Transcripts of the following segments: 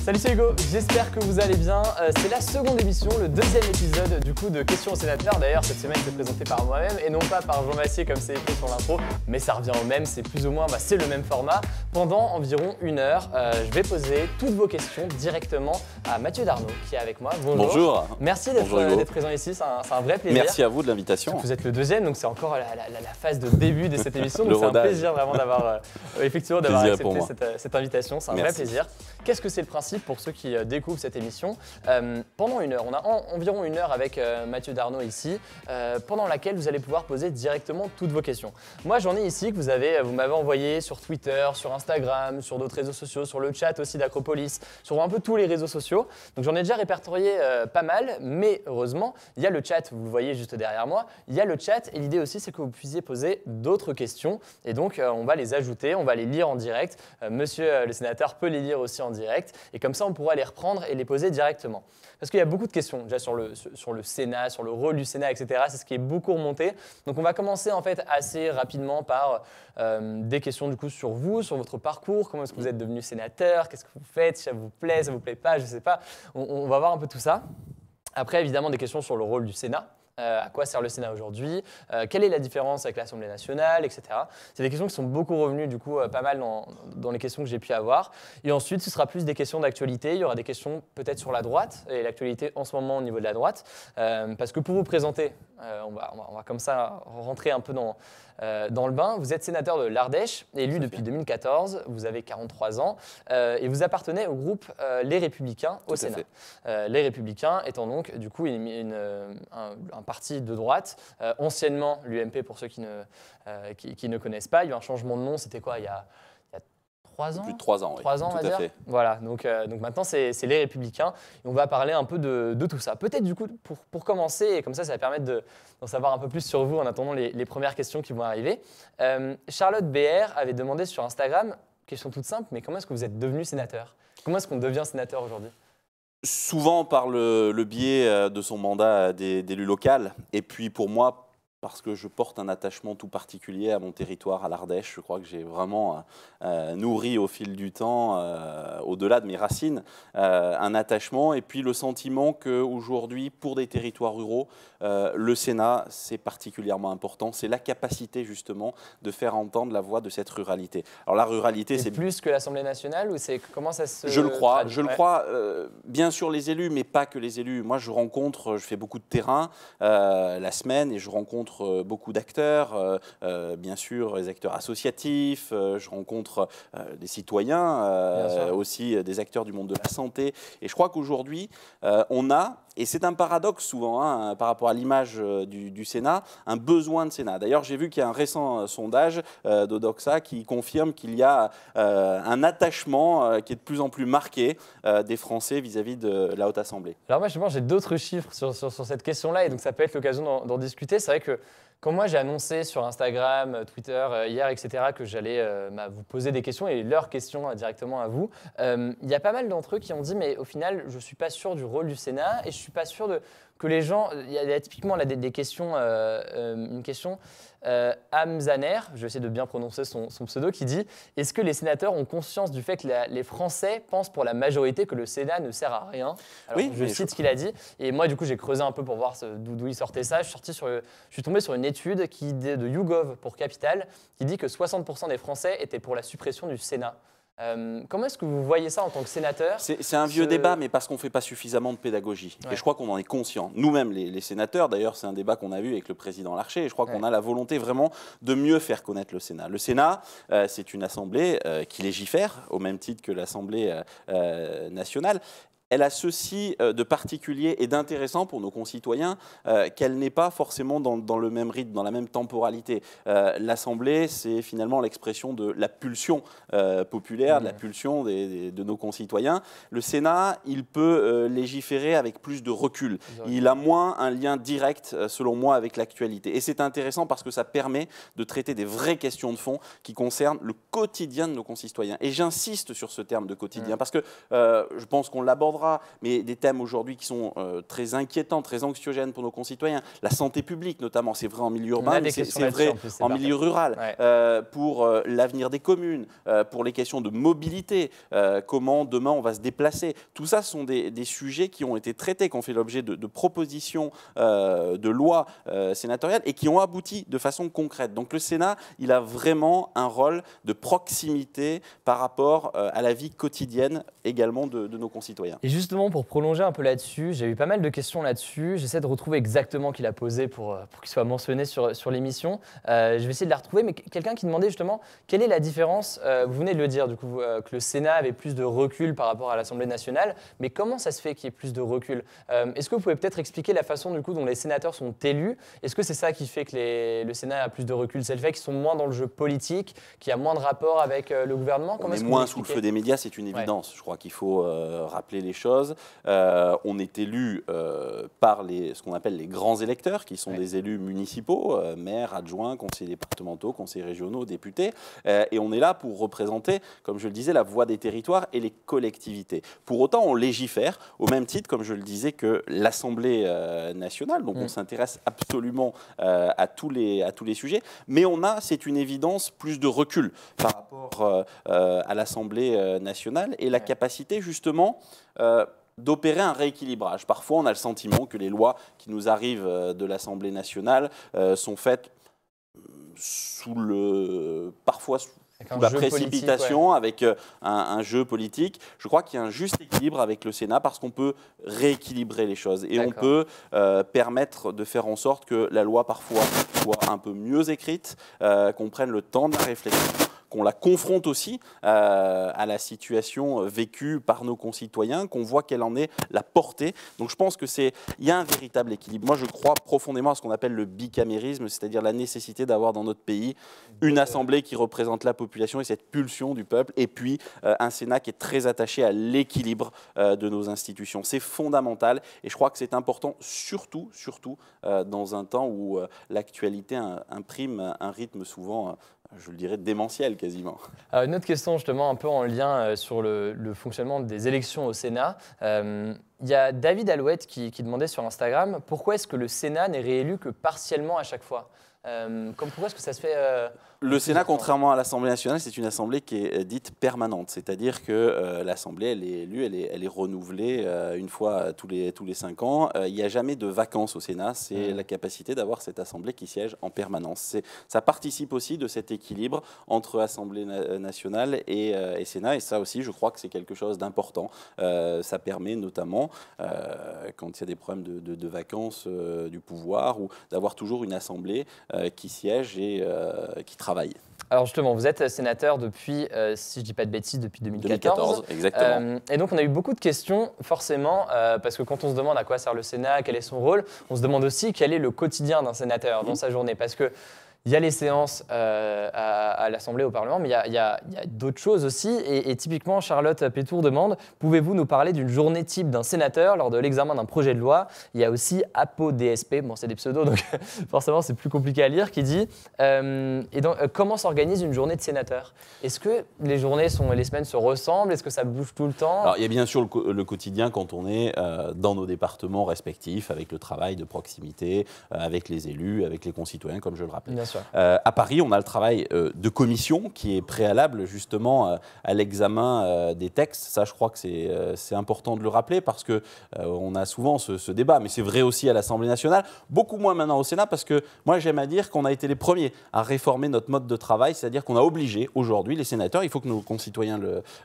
Salut, c'est Hugo, j'espère que vous allez bien. C'est la seconde émission, le deuxième épisode du coup de Questions aux sénateurs. D'ailleurs, cette semaine, c'est présenté par moi-même et non pas par Jean Massier comme c'est écrit sur l'intro, mais ça revient au même, c'est plus ou moins, c'est le même format. Pendant environ 1 heure, je vais poser toutes vos questions directement à Mathieu Darnaud qui est avec moi. Bonjour. Bonjour. Merci d'être présent ici, c'est un vrai plaisir. Merci à vous de l'invitation. Vous êtes le deuxième, donc c'est encore la phase de début de cette émission. Donc c'est un plaisir vraiment d'avoir accepté cette invitation, c'est un vrai plaisir. Qu'est-ce que c'est le principe pour ceux qui découvrent cette émission? Pendant 1 heure, on a environ 1 heure avec Mathieu Darnaud ici, pendant laquelle vous allez pouvoir poser directement toutes vos questions. Moi, j'en ai ici que vous m'avez envoyé sur Twitter, sur Instagram, sur d'autres réseaux sociaux, sur le chat aussi d'Acropolis, sur un peu tous les réseaux sociaux. Donc j'en ai déjà répertorié pas mal, mais heureusement, il y a le chat, vous le voyez juste derrière moi, il y a le chat et l'idée aussi c'est que vous puissiez poser d'autres questions et donc on va les ajouter, on va les lire en direct. Monsieur le sénateur peut les lire aussi en direct et comme ça on pourra les reprendre et les poser directement. Parce qu'il y a beaucoup de questions déjà sur le Sénat, sur le rôle du Sénat, etc. C'est ce qui est beaucoup remonté. Donc on va commencer en fait assez rapidement par des questions du coup sur vous, sur votre parcours, comment est-ce que vous êtes devenu sénateur, qu'est-ce que vous faites, si ça vous plaît pas, je sais pas. On va voir un peu tout ça. Après évidemment des questions sur le rôle du Sénat. À quoi sert le Sénat aujourd'hui, quelle est la différence avec l'Assemblée nationale, etc. C'est des questions qui sont beaucoup revenues du coup pas mal dans les questions que j'ai pu avoir. Et ensuite, ce sera plus des questions d'actualité. Il y aura des questions peut-être sur la droite et l'actualité en ce moment au niveau de la droite. Parce que pour vous présenter, on va comme ça rentrer un peu dans le bain. Vous êtes sénateur de l'Ardèche, élu depuis 2014, vous avez 43 ans et vous appartenez au groupe Les Républicains au Sénat. Les Républicains étant donc du coup un parti de droite, anciennement l'UMP pour ceux qui ne connaissent pas. Il y a eu un changement de nom, c'était quoi il y a 3 ans? Plus de 3 ans, oui. 3 ans, on va dire. Voilà, donc maintenant c'est les Républicains et on va parler un peu de tout ça. Peut-être du coup pour commencer, et comme ça va permettre d'en savoir un peu plus sur vous en attendant les premières questions qui vont arriver. Charlotte BR avait demandé sur Instagram, question toute simple, mais comment est-ce que vous êtes devenu sénateur? Comment est-ce qu'on devient sénateur aujourd'hui? Souvent par le biais de son mandat d'élu local. Et puis pour moi, parce que je porte un attachement tout particulier à mon territoire, à l'Ardèche. Je crois que j'ai vraiment nourri au fil du temps, au-delà de mes racines, un attachement. Et puis le sentiment qu'aujourd'hui, pour des territoires ruraux, le Sénat, c'est particulièrement important. C'est la capacité justement de faire entendre la voix de cette ruralité. Alors la ruralité, c'est plus que l'Assemblée nationale ou c'est comment ça se Je le crois, bien sûr les élus, mais pas que les élus. Moi, je fais beaucoup de terrain la semaine et je rencontre beaucoup d'acteurs, bien sûr les acteurs associatifs, je rencontre des citoyens, aussi des acteurs du monde de la santé. Et je crois qu'aujourd'hui, on a, et c'est un paradoxe souvent par rapport à l'image du Sénat, un besoin de Sénat. D'ailleurs, j'ai vu qu'il y a un récent sondage d'Odoxa qui confirme qu'il y a un attachement qui est de plus en plus marqué des Français vis-à-vis de la Haute Assemblée. Alors moi, j'ai d'autres chiffres sur cette question-là, et donc ça peut être l'occasion d'en discuter. C'est vrai que quand moi j'ai annoncé sur Instagram, Twitter, hier, etc., que j'allais vous poser des questions et leurs questions directement à vous, il y a pas mal d'entre eux qui ont dit mais au final je ne suis pas sûr du rôle du Sénat et je ne suis pas sûr que les gens, il y a typiquement là, des questions, une question Hamzaner, je vais essayer de bien prononcer son pseudo, qui dit « Est-ce que les sénateurs ont conscience du fait que les Français pensent pour la majorité que le Sénat ne sert à rien ?» Alors, oui, je cite ce qu'il a dit. Et moi, du coup, j'ai creusé un peu pour voir d'où il sortait ça. Je suis tombé sur une étude de YouGov pour Capital qui dit que 60% des Français étaient pour la suppression du Sénat. Comment est-ce que vous voyez ça en tant que sénateur? C'est un vieux débat, mais parce qu'on ne fait pas suffisamment de pédagogie. Ouais. Et je crois qu'on en est conscient. Nous-mêmes, les sénateurs, d'ailleurs, c'est un débat qu'on a eu avec le président Larcher, et je crois qu'on a la volonté vraiment de mieux faire connaître le Sénat. Le Sénat, c'est une assemblée qui légifère, au même titre que l'Assemblée nationale. Elle a ceci de particulier et d'intéressant pour nos concitoyens qu'elle n'est pas forcément dans le même rythme, dans la même temporalité. L'Assemblée, c'est finalement l'expression de la pulsion populaire, de la pulsion de nos concitoyens. Le Sénat, il peut légiférer avec plus de recul. Il a moins un lien direct, selon moi, avec l'actualité. Et c'est intéressant parce que ça permet de traiter des vraies questions de fond qui concernent le quotidien de nos concitoyens. Et j'insiste sur ce terme de quotidien parce que je pense qu'on l'abordera aura des thèmes aujourd'hui qui sont très inquiétants, très anxiogènes pour nos concitoyens. La santé publique notamment, c'est vrai en milieu urbain, mais c'est vrai en milieu rural. Pour l'avenir des communes, pour les questions de mobilité, comment demain on va se déplacer. Tout ça sont des sujets qui ont été traités, qui ont fait l'objet de propositions de lois sénatoriales et qui ont abouti de façon concrète. Donc le Sénat, il a vraiment un rôle de proximité par rapport à la vie quotidienne également de nos concitoyens. Et justement, pour prolonger un peu là-dessus, j'ai eu pas mal de questions là-dessus. J'essaie de retrouver exactement qui l'a posé pour qu'il soit mentionné sur l'émission. Je vais essayer de la retrouver, mais quelqu'un qui demandait justement quelle est la différence, vous venez de le dire, du coup, que le Sénat avait plus de recul par rapport à l'Assemblée nationale, mais comment ça se fait qu'il y ait plus de recul? Est-ce que vous pouvez peut-être expliquer la façon du coup, dont les sénateurs sont élus? Est-ce que c'est ça qui fait que le Sénat a plus de recul? C'est le fait qu'ils sont moins dans le jeu politique, qu'il y a moins de rapport avec le gouvernement? On est moins sous le feu des médias, c'est une évidence. Je crois qu'il faut rappeler les choses. On est élu par ce qu'on appelle les grands électeurs, qui sont des élus municipaux, maires, adjoints, conseillers départementaux, conseillers régionaux, députés. Et on est là pour représenter, comme je le disais, la voix des territoires et les collectivités. Pour autant, on légifère au même titre, comme je le disais, que l'Assemblée nationale. Donc on s'intéresse absolument à tous les sujets. Mais on a, c'est une évidence, plus de recul par rapport à l'Assemblée nationale et la capacité justement d'opérer un rééquilibrage. Parfois, on a le sentiment que les lois qui nous arrivent de l'Assemblée nationale sont faites parfois sous la précipitation, avec un jeu politique. Je crois qu'il y a un juste équilibre avec le Sénat parce qu'on peut rééquilibrer les choses et on peut permettre de faire en sorte que la loi parfois soit un peu mieux écrite, qu'on prenne le temps de la réflexion, qu'on la confronte aussi à la situation vécue par nos concitoyens, qu'on voit quelle en est la portée. Donc je pense qu'il y a un véritable équilibre. Moi, je crois profondément à ce qu'on appelle le bicamérisme, c'est-à-dire la nécessité d'avoir dans notre pays une assemblée qui représente la population et cette pulsion du peuple, et puis un Sénat qui est très attaché à l'équilibre de nos institutions. C'est fondamental et je crois que c'est important, surtout dans un temps où l'actualité imprime un rythme souvent je le dirais, démentiel quasiment. Alors une autre question justement un peu en lien sur le fonctionnement des élections au Sénat. Il y a David Alouette qui demandait sur Instagram pourquoi est-ce que le Sénat n'est réélu que partiellement à chaque fois? Pourquoi est-ce que ça se fait Le Sénat, contrairement à l'Assemblée nationale, c'est une assemblée qui est dite permanente. C'est-à-dire que l'Assemblée, elle est élue, elle est renouvelée une fois tous les 5 ans. Il n'y a jamais de vacances au Sénat. C'est la capacité d'avoir cette assemblée qui siège en permanence. Ça participe aussi de cet équilibre entre Assemblée nationale et Sénat. Et ça aussi, je crois que c'est quelque chose d'important. Ça permet notamment, quand il y a des problèmes de vacances du pouvoir, ou d'avoir toujours une assemblée qui siège et qui travaille. Alors justement, vous êtes sénateur depuis, si je ne dis pas de bêtises, depuis 2014. 2014, exactement. Et donc on a eu beaucoup de questions, forcément, parce que quand on se demande à quoi sert le Sénat, quel est son rôle, on se demande aussi quel est le quotidien d'un sénateur dans sa journée. Parce que il y a les séances à l'Assemblée, au Parlement, mais il y a d'autres choses aussi. Et typiquement, Charlotte Pétour demande « Pouvez-vous nous parler d'une journée type d'un sénateur lors de l'examen d'un projet de loi ?» Il y a aussi ApoDSP, bon c'est des pseudos, donc forcément c'est plus compliqué à lire, qui dit comment s'organise une journée de sénateur? Est-ce que les journées et les semaines se ressemblent? Est-ce que ça bouge tout le temps? Alors, il y a bien sûr le quotidien quand on est dans nos départements respectifs, avec le travail de proximité, avec les élus, avec les concitoyens, comme je le rappelle. Bien sûr. À Paris, on a le travail de commission qui est préalable justement à l'examen des textes. Ça, je crois que c'est important de le rappeler parce qu'on a souvent ce débat, mais c'est vrai aussi à l'Assemblée nationale, beaucoup moins maintenant au Sénat parce que moi j'aime à dire qu'on a été les premiers à réformer notre mode de travail, c'est-à-dire qu'on a obligé aujourd'hui les sénateurs, il faut que nos concitoyens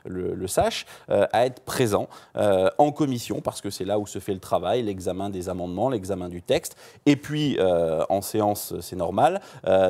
le sachent, à être présents en commission parce que c'est là où se fait le travail, l'examen des amendements, l'examen du texte, et puis en séance c'est normal,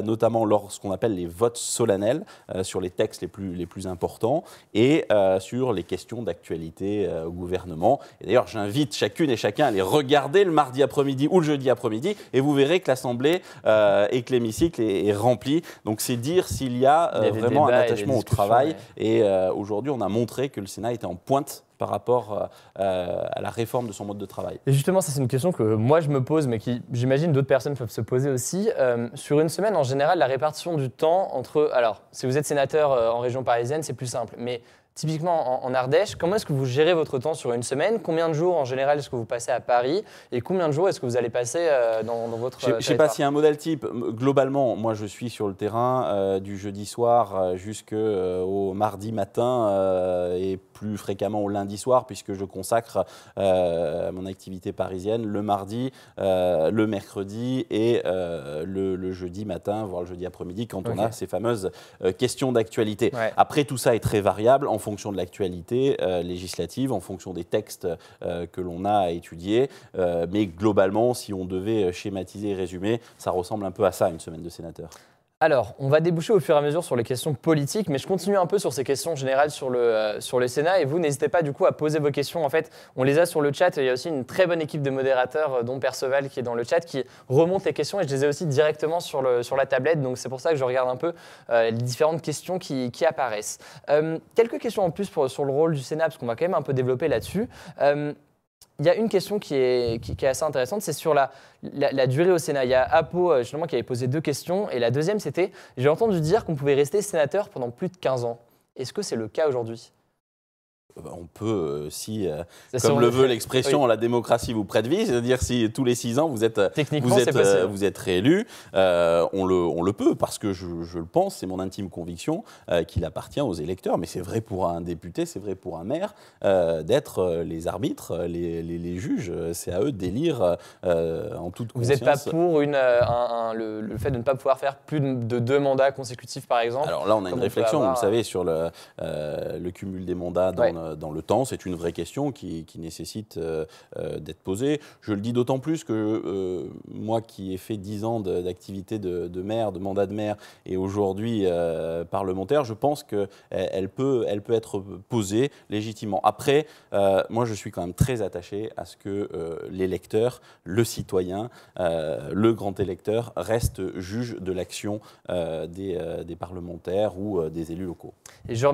notamment lorsqu'on appelle les votes solennels sur les textes les plus importants et sur les questions d'actualité au gouvernement. Et d'ailleurs, j'invite chacune et chacun à les regarder le mardi après-midi ou le jeudi après-midi et vous verrez que l'Assemblée et que l'hémicycle est rempli. Donc c'est dire s'il y a vraiment un attachement au travail. Et aujourd'hui, on a montré que le Sénat était en pointe par rapport à la réforme de son mode de travail. Et justement, ça c'est une question que moi je me pose, mais qui j'imagine d'autres personnes peuvent se poser aussi. Sur une semaine, en général, la répartition du temps entre... Alors, si vous êtes sénateur en région parisienne, c'est plus simple, mais typiquement en Ardèche, comment est-ce que vous gérez votre temps sur une semaine? Combien de jours en général est-ce que vous passez à Paris? Et combien de jours est-ce que vous allez passer dans votre Je ne sais pas s'il y a un modèle type. Globalement, moi je suis sur le terrain du jeudi soir jusqu'au mardi matin et plus fréquemment au lundi soir, puisque je consacre mon activité parisienne le mardi, le mercredi et le jeudi matin, voire le jeudi après-midi, quand on a ces fameuses questions d'actualité. Ouais. Après, tout ça est très variable en fonction de l'actualité législative, en fonction des textes que l'on a à étudier. Mais globalement, si on devait schématiser et résumer, ça ressemble un peu à ça, une semaine de sénateur. Alors, on va déboucher au fur et à mesure sur les questions politiques, mais je continue un peu sur ces questions générales sur le Sénat. Et vous, n'hésitez pas du coup à poser vos questions. En fait, on les a sur le chat. Il y a aussi une très bonne équipe de modérateurs, dont Perceval, qui est dans le chat, qui remonte les questions. Et je les ai aussi directement sur la tablette. Donc, c'est pour ça que je regarde un peu les différentes questions qui apparaissent. Quelques questions en plus sur le rôle du Sénat, parce qu'on va quand même un peu développer là-dessus. Il y a une question qui est assez intéressante, c'est sur la durée au Sénat. Il y a Apo justement qui avait posé 2 questions, et la deuxième c'était, j'ai entendu dire qu'on pouvait rester sénateur pendant plus de 15 ans. Est-ce que c'est le cas aujourd'hui ? On peut, comme le veut l'expression, la démocratie vous prête vie, c'est-à-dire si tous les 6 ans vous êtes réélu, on le peut, parce que je le pense, c'est mon intime conviction qu'il appartient aux électeurs, mais c'est vrai pour un député, c'est vrai pour un maire, d'être les arbitres, les juges, c'est à eux d'élire en toute conscience. Vous n'êtes pas pour le fait de ne pas pouvoir faire plus de 2 mandats consécutifs, par exemple? Alors là, on a une réflexion, vous savez, sur le cumul des mandats dans le temps. C'est une vraie question qui nécessite d'être posée. Je le dis d'autant plus que moi qui ai fait 10 ans d'activité de maire, de mandat de maire, et aujourd'hui parlementaire, je pense qu'elle peut être posée légitimement. Après, moi je suis quand même très attaché à ce que l'électeur, le citoyen, le grand électeur reste juge de l'action des parlementaires ou des élus locaux. Et j'en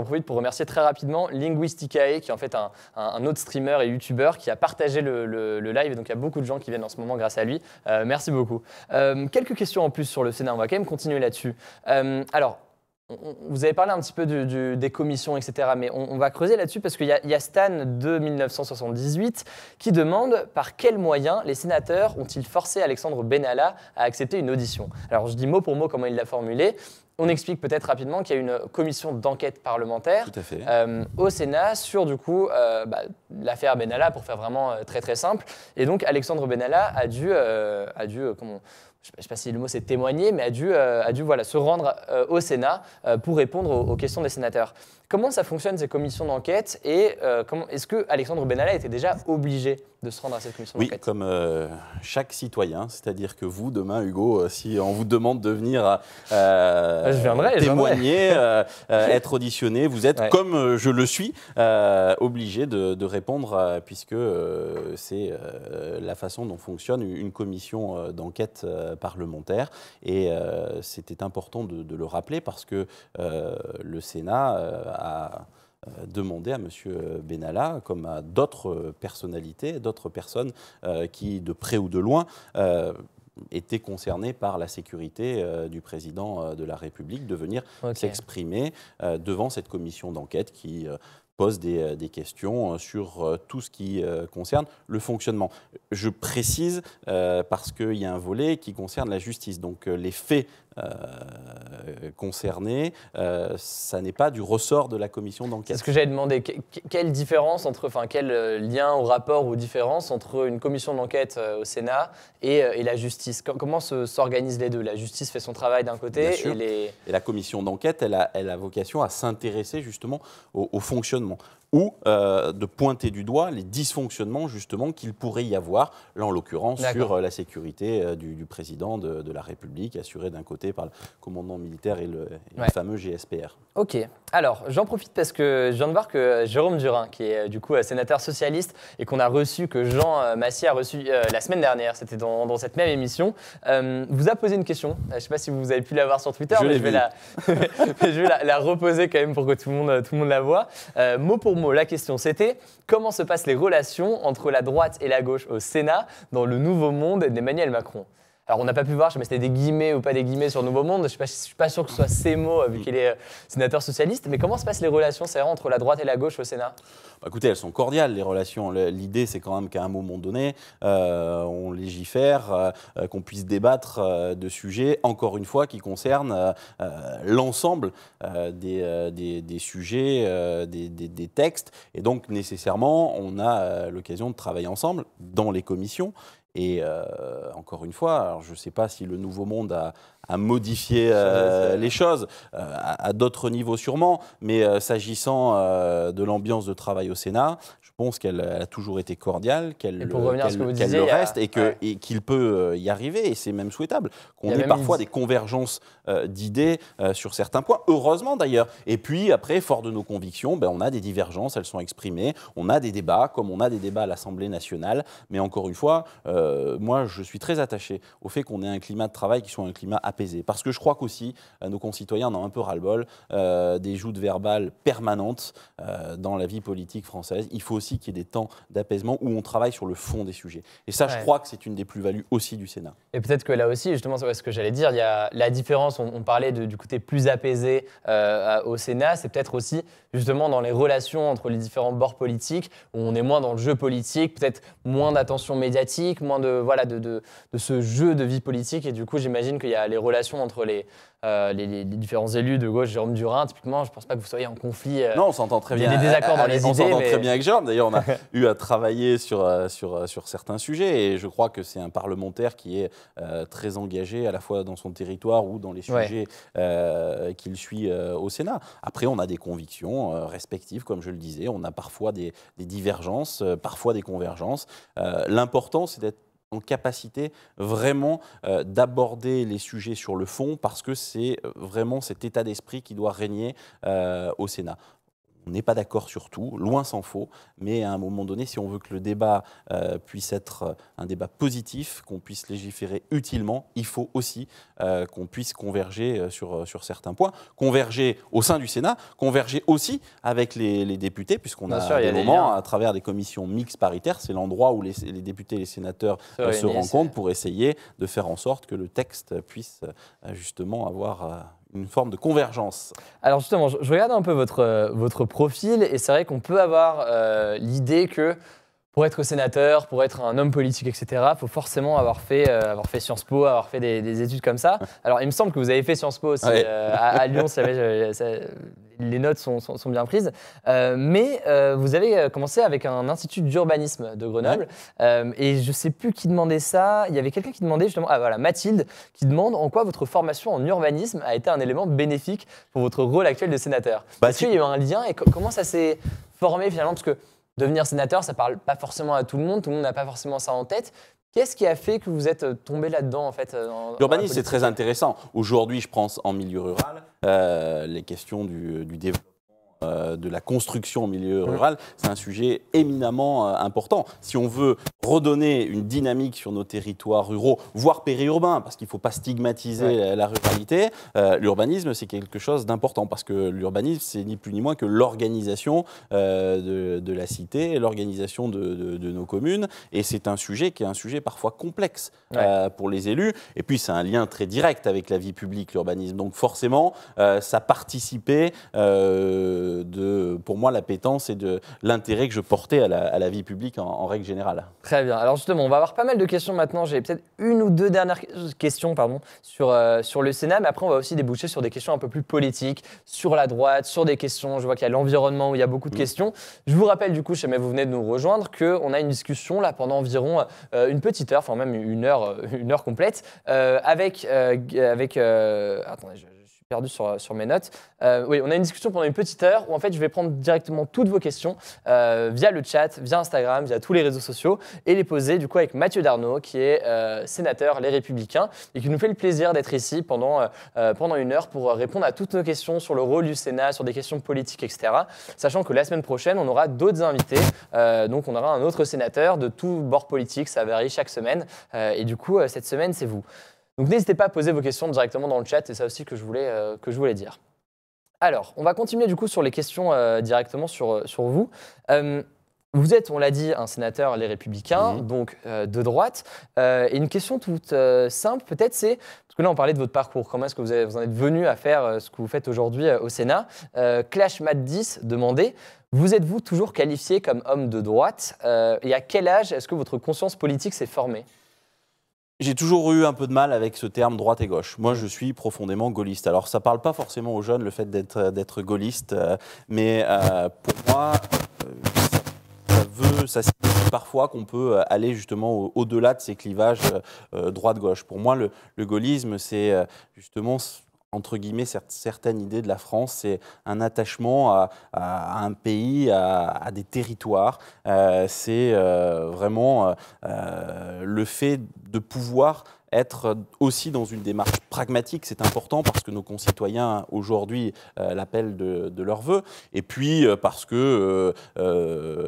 profite pour remercier très rapidement Linguisticae, qui est en fait un autre streamer et youtubeur qui a partagé le live. Et donc il y a beaucoup de gens qui viennent en ce moment grâce à lui. Merci beaucoup. Quelques questions en plus sur le Sénat, on va quand même continuer là-dessus. Alors, vous avez parlé un petit peu des commissions, etc. Mais on va creuser là-dessus parce qu'il y a Stan de 1978 qui demande par quels moyens les sénateurs ont-ils forcé Alexandre Benalla à accepter une audition. Alors je dis mot pour mot comment il l'a formulé. On explique peut-être rapidement qu'il y a une commission d'enquête parlementaire au Sénat sur du coup l'affaire Benalla, pour faire vraiment très très simple. Et donc Alexandre Benalla a dû je ne sais pas si le mot c'est témoigner, mais a dû se rendre au Sénat pour répondre aux questions des sénateurs. Comment ça fonctionne ces commissions d'enquête et est-ce que Alexandre Benalla était déjà obligé de se rendre à cette commission d'enquête? Oui, comme chaque citoyen, c'est-à-dire que vous, demain, Hugo, si on vous demande de venir témoigner, être auditionné, vous êtes, comme je le suis, obligé de répondre, puisque c'est la façon dont fonctionne une commission d'enquête parlementaire. Et c'était important de le rappeler parce que le Sénat a demandé à M. Benalla, comme à d'autres personnalités, d'autres personnes qui, de près ou de loin, étaient concernées par la sécurité du président de la République, de venir s'exprimer devant cette commission d'enquête qui pose des questions sur tout ce qui concerne le fonctionnement. Je précise parce qu'il y a un volet qui concerne la justice. Donc les faits concernés, ça n'est pas du ressort de la commission d'enquête. C'est ce que j'avais demandé. Quelle différence quel lien ou rapport ou différence entre une commission d'enquête au Sénat et la justice? Comment s'organisent les deux? La justice fait son travail d'un côté et la commission d'enquête, elle a vocation à s'intéresser justement au fonctionnement ou de pointer du doigt les dysfonctionnements justement qu'il pourrait y avoir, là en l'occurrence sur la sécurité du président de la République, assurée d'un côté par le commandant militaire et le fameux GSPR. Ok, alors j'en profite parce que je viens de voir que Jérôme Durin, qui est du coup sénateur socialiste et qu'on a reçu, que Jean Massier a reçu la semaine dernière, c'était dans cette même émission, vous a posé une question. Je ne sais pas si vous avez pu la voir sur Twitter, mais je vais la reposer quand même pour que tout le monde la voit. Mot pour mot, la question c'était: comment se passent les relations entre la droite et la gauche au Sénat dans le nouveau monde d'Emmanuel Macron? Alors on n'a pas pu voir, je sais pas si c'était des guillemets ou pas des guillemets sur Nouveau Monde, je suis pas sûr que ce soit ces mots vu qu'il est sénateur socialiste, mais comment se passent les relations entre la droite et la gauche au Sénat? Écoutez, elles sont cordiales, les relations. L'idée, c'est quand même qu'à un moment donné, on légifère, qu'on puisse débattre de sujets, encore une fois, qui concernent l'ensemble des sujets, des textes. Et donc, nécessairement, on a l'occasion de travailler ensemble dans les commissions. Et encore une fois, alors je ne sais pas si le Nouveau Monde a modifié les choses, à d'autres niveaux sûrement, mais s'agissant de l'ambiance de travail au Sénat, je pense qu'elle a toujours été cordiale, qu'elle le reste et qu'il peut y arriver, et c'est même souhaitable, qu'on ait parfois des convergences d'idées sur certains points, heureusement d'ailleurs. Et puis après, fort de nos convictions, on a des divergences, elles sont exprimées, on a des débats, comme on a des débats à l'Assemblée nationale, mais encore une fois, moi je suis très attaché au fait qu'on ait un climat de travail qui soit un climat apaisé, parce que je crois qu'aussi nos concitoyens en ont un peu ras-le-bol des joutes verbales permanentes dans la vie politique française. Il faut aussi qu'il y ait des temps d'apaisement où on travaille sur le fond des sujets. Et ça, je crois que c'est une des plus-values aussi du Sénat. Et peut-être que là aussi, justement, c'est ce que j'allais dire, il y a la différence, on parlait du côté plus apaisé au Sénat, c'est peut-être aussi justement dans les relations entre les différents bords politiques, où on est moins dans le jeu politique, peut-être moins d'attention médiatique, moins de ce jeu de vie politique. Et du coup, j'imagine qu'il y a les relations entre les différents élus de gauche. Jérôme Durain, typiquement, je ne pense pas que vous soyez en conflit. Non, on s'entend très bien. Il y a des désaccords dans les idées. On s'entend très bien avec Jérôme. D'ailleurs, on a eu à travailler sur certains sujets. Et je crois que c'est un parlementaire qui est très engagé à la fois dans son territoire ou dans les sujets qu'il suit au Sénat. Après, on a des convictions respectives, comme je le disais. On a parfois des divergences, parfois des convergences. L'important, c'est d'être en capacité vraiment d'aborder les sujets sur le fond, parce que c'est vraiment cet état d'esprit qui doit régner au Sénat. On n'est pas d'accord sur tout, loin s'en faut, mais à un moment donné, si on veut que le débat puisse être un débat positif, qu'on puisse légiférer utilement, il faut aussi qu'on puisse converger sur certains points, converger au sein du Sénat, converger aussi avec les députés, puisqu'on a des moments, à travers des commissions mixtes paritaires, c'est l'endroit où les députés et les sénateurs se rencontrent pour essayer de faire en sorte que le texte puisse justement avoir une forme de convergence. Alors justement, je regarde un peu votre profil, et c'est vrai qu'on peut avoir l'idée que pour être sénateur, pour être un homme politique, etc., il faut forcément avoir fait Sciences Po, avoir fait des études comme ça. Alors il me semble que vous avez fait Sciences Po aussi à Lyon, les notes sont bien prises. Mais vous avez commencé avec un institut d'urbanisme de Grenoble. Et je ne sais plus qui demandait ça. Il y avait quelqu'un qui demandait justement, Mathilde, qui demande en quoi votre formation en urbanisme a été un élément bénéfique pour votre rôle actuel de sénateur. Est-ce qu'il y a eu un lien et comment ça s'est formé finalement? Parce que devenir sénateur, ça ne parle pas forcément à tout le monde n'a pas forcément ça en tête. Qu'est-ce qui a fait que vous êtes tombé là-dedans en fait? L'urbanisme, c'est très intéressant. Aujourd'hui, je pense en milieu rural, les questions du développement, de la construction en milieu rural, c'est un sujet éminemment important. Si on veut redonner une dynamique sur nos territoires ruraux, voire périurbains, parce qu'il ne faut pas stigmatiser la ruralité, l'urbanisme, c'est quelque chose d'important, parce que l'urbanisme, c'est ni plus ni moins que l'organisation de la cité, l'organisation de nos communes, et c'est un sujet qui est un sujet parfois complexe pour les élus, et puis c'est un lien très direct avec la vie publique, l'urbanisme. Donc forcément, ça participait pour moi, l'appétence et de l'intérêt que je portais à la vie publique en règle générale. Très bien. Alors justement, on va avoir pas mal de questions maintenant. J'ai peut-être une ou deux dernières questions sur le Sénat, mais après on va aussi déboucher sur des questions un peu plus politiques, sur la droite, sur des questions, je vois qu'il y a l'environnement où il y a beaucoup de questions. Je vous rappelle du coup, si jamais vous venez de nous rejoindre, qu'on a une discussion là pendant environ une petite heure, enfin même une heure complète, avec attendez, je suis perdu sur mes notes. Oui, on a une discussion pendant une petite heure où en fait je vais prendre directement toutes vos questions via le chat, via Instagram, via tous les réseaux sociaux et les poser du coup avec Mathieu Darnaud qui est sénateur Les Républicains et qui nous fait le plaisir d'être ici pendant une heure pour répondre à toutes nos questions sur le rôle du Sénat, sur des questions politiques, etc. Sachant que la semaine prochaine, on aura d'autres invités. Donc on aura un autre sénateur de tout bord politique, ça varie chaque semaine. Et du coup, cette semaine, c'est vous. Donc n'hésitez pas à poser vos questions directement dans le chat, c'est ça aussi que je voulais dire. Alors, on va continuer du coup sur les questions directement sur vous. Vous êtes, on l'a dit, un sénateur Les Républicains, donc de droite. Et une question toute simple, peut-être, c'est, parce que là, on parlait de votre parcours, comment est-ce que vous en êtes venu à faire ce que vous faites aujourd'hui au Sénat. Clash Mat 10 demandait, vous êtes-vous toujours qualifié comme homme de droite et à quel âge est-ce que votre conscience politique s'est formée? J'ai toujours eu un peu de mal avec ce terme droite et gauche. Moi, je suis profondément gaulliste. Alors, ça ne parle pas forcément aux jeunes, le fait d'être gaulliste, mais pour moi, ça signifie parfois qu'on peut aller justement au-delà de ces clivages droite-gauche. Pour moi, le gaullisme, c'est justement, entre guillemets, certaines idées de la France. C'est un attachement à un pays, à des territoires. C'est vraiment le fait de pouvoir être aussi dans une démarche pragmatique, c'est important parce que nos concitoyens aujourd'hui l'appellent de leur vœu. Et puis parce que,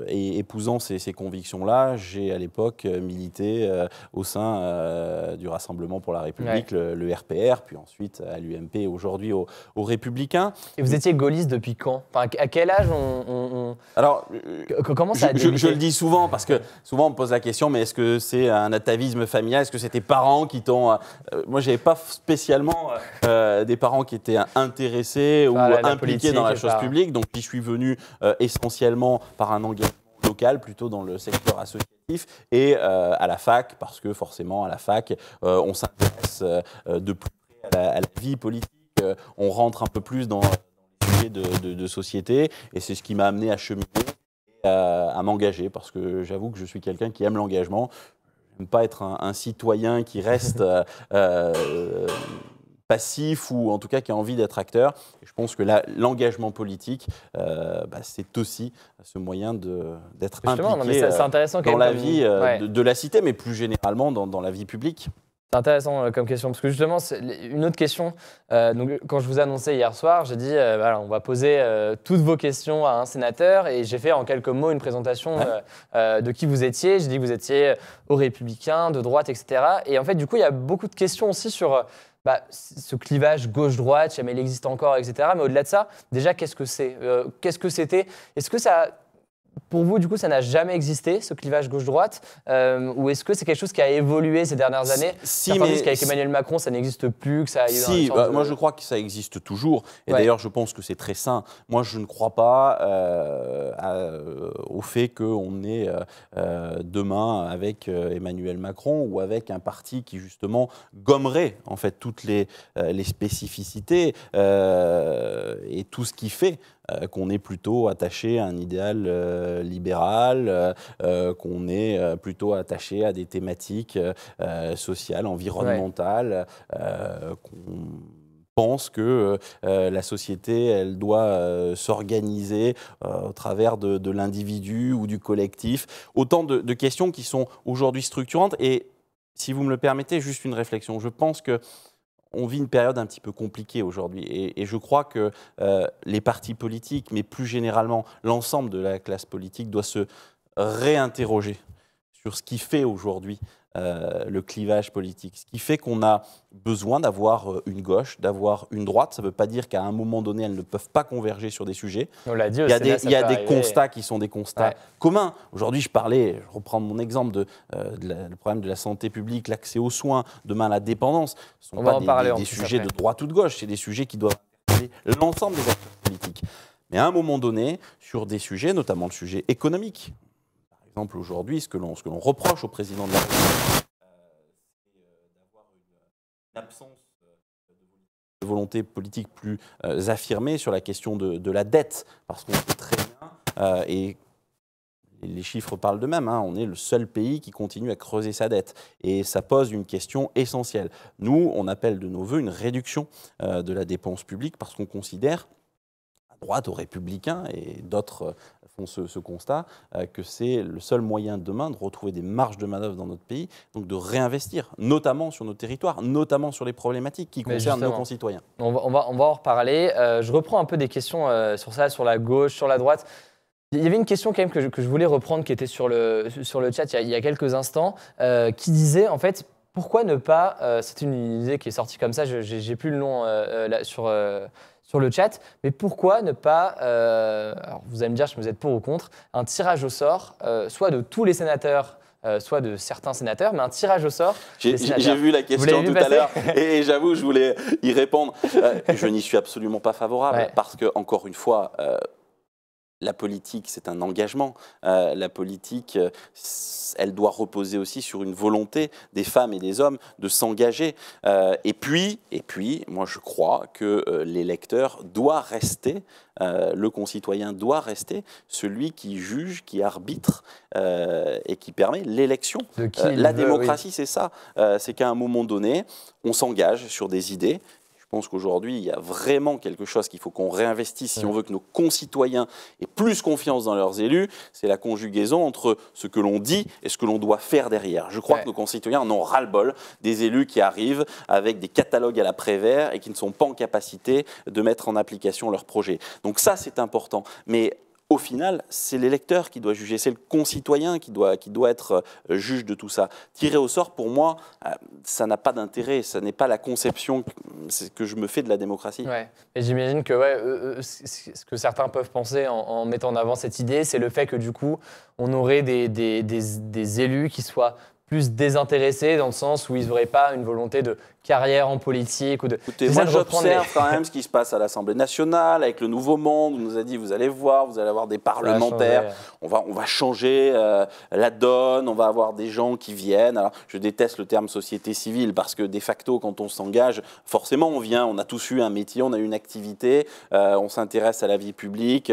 épousant ces convictions-là, j'ai à l'époque milité au sein du Rassemblement pour la République, le RPR, puis ensuite à l'UMP, aujourd'hui aux Républicains. Et vous étiez gaulliste depuis quand? Enfin, à quel âge Alors, comment ça a débuté? je le dis souvent parce que souvent on me pose la question, mais est-ce que c'est un atavisme familial? Est-ce que c'est tes parents qui t'ont... moi, je n'avais pas spécialement des parents qui étaient intéressés ou impliqués dans la chose publique. Donc, je suis venu essentiellement par un engagement local, plutôt dans le secteur associatif, et à la fac, parce que forcément, à la fac, on s'intéresse de plus près à la vie politique. On rentre un peu plus dans les sujets de société, et c'est ce qui m'a amené à cheminer et à m'engager, parce que j'avoue que je suis quelqu'un qui aime l'engagement. Je n'aime pas être un citoyen qui reste passif ou en tout cas qui a envie d'être acteur. Et je pense que l'engagement politique, c'est aussi ce moyen d'être impliqué dans la vie de la cité, mais plus généralement dans la vie publique. C'est intéressant comme question, parce que justement, c'est une autre question. Donc, quand je vous ai annoncé hier soir, j'ai dit voilà, on va poser toutes vos questions à un sénateur, et j'ai fait en quelques mots une présentation de qui vous étiez. J'ai dit que vous étiez aux Républicains, de droite, etc. Et en fait, du coup, il y a beaucoup de questions aussi sur ce clivage gauche-droite, jamais il existe encore, etc. Mais au-delà de ça, déjà, qu'est-ce que c'est? Qu'est-ce que c'était? Est-ce que ça... Pour vous, du coup, ça n'a jamais existé, ce clivage gauche-droite, ou est-ce que c'est quelque chose qui a évolué ces dernières années? Certains disent qu'avec Emmanuel Macron, ça n'existe plus, que ça a eu moi je crois que ça existe toujours. Et d'ailleurs, je pense que c'est très sain. Moi, je ne crois pas au fait qu'on ait demain avec Emmanuel Macron ou avec un parti qui justement gommerait en fait toutes les spécificités et tout ce qui fait qu'on est plutôt attaché à un idéal libéral, qu'on est plutôt attaché à des thématiques sociales, environnementales, qu'on pense que la société, elle doit s'organiser au travers de l'individu ou du collectif. Autant de questions qui sont aujourd'hui structurantes. Et si vous me le permettez, juste une réflexion. Je pense que on vit une période un petit peu compliquée aujourd'hui et je crois que les partis politiques, mais plus généralement l'ensemble de la classe politique doit se réinterroger sur ce qui fait aujourd'hui le clivage politique. Ce qui fait qu'on a besoin d'avoir une gauche, d'avoir une droite. Ça ne veut pas dire qu'à un moment donné, elles ne peuvent pas converger sur des sujets. On l'a dit, il y a des constats qui sont des constats communs. Aujourd'hui, je reprends mon exemple le problème de la santé publique, l'accès aux soins, demain la dépendance. Ce ne sont pas des sujets de droite ou de gauche, c'est des sujets qui doivent intéresser l'ensemble des acteurs politiques. Mais à un moment donné, sur des sujets, notamment le sujet économique, par exemple aujourd'hui, ce que l'on reproche au président de la République, c'est d'avoir une absence de volonté politique plus affirmée sur la question de la dette, parce qu'on sait très bien, et les chiffres parlent d'eux-mêmes, on est le seul pays qui continue à creuser sa dette. Et ça pose une question essentielle. Nous, on appelle de nos voeux une réduction de la dépense publique parce qu'on considère, à droite, aux Républicains, et d'autres font ce constat, que c'est le seul moyen demain de retrouver des marges de manœuvre dans notre pays, donc de réinvestir, notamment sur nos territoires, notamment sur les problématiques qui concernent nos concitoyens. On va en reparler. Je reprends un peu des questions sur ça, sur la gauche, sur la droite. Il y avait une question quand même que je voulais reprendre qui était sur le chat il y a quelques instants, qui disait en fait pourquoi ne pas, c'est une idée qui est sortie comme ça, j'ai plus le nom sur sur le chat, mais pourquoi ne pas, alors vous allez me dire si vous êtes pour ou contre, un tirage au sort, soit de tous les sénateurs, soit de certains sénateurs, mais un tirage au sort. J'ai vu la question tout à l'heure et j'avoue, je voulais y répondre. Je n'y suis absolument pas favorable parce que, encore une fois, la politique, c'est un engagement. La politique, elle doit reposer aussi sur une volonté des femmes et des hommes de s'engager. Et puis, moi, je crois que l'électeur doit rester, le concitoyen doit rester celui qui juge, qui arbitre et qui permet l'élection. La démocratie, c'est ça. C'est qu'à un moment donné, on s'engage sur des idées. Je pense qu'aujourd'hui, il y a vraiment quelque chose qu'il faut qu'on réinvestisse si on veut que nos concitoyens aient plus confiance dans leurs élus. C'est la conjugaison entre ce que l'on dit et ce que l'on doit faire derrière. Je crois que nos concitoyens en ont ras-le-bol des élus qui arrivent avec des catalogues à la Prévert et qui ne sont pas en capacité de mettre en application leurs projets. Donc ça, c'est important. Mais au final, c'est l'électeur qui doit juger, c'est le concitoyen qui doit être juge de tout ça. Tirer au sort, pour moi, ça n'a pas d'intérêt, ça n'est pas la conception que je me fais de la démocratie. Ouais. Et j'imagine que ce que certains peuvent penser en mettant en avant cette idée, c'est le fait que du coup, on aurait des élus qui soient plus désintéressés dans le sens où ils n'auraient pas une volonté de carrière en politique. Écoutez, moi j'observe quand même ce qui se passe à l'Assemblée nationale avec le Nouveau Monde. On nous a dit, vous allez voir, vous allez avoir des parlementaires, on va changer la donne, on va avoir des gens qui viennent. Alors, je déteste le terme société civile parce que de facto, quand on s'engage, forcément on vient, on a tous eu un métier, on a une activité, on s'intéresse à la vie publique.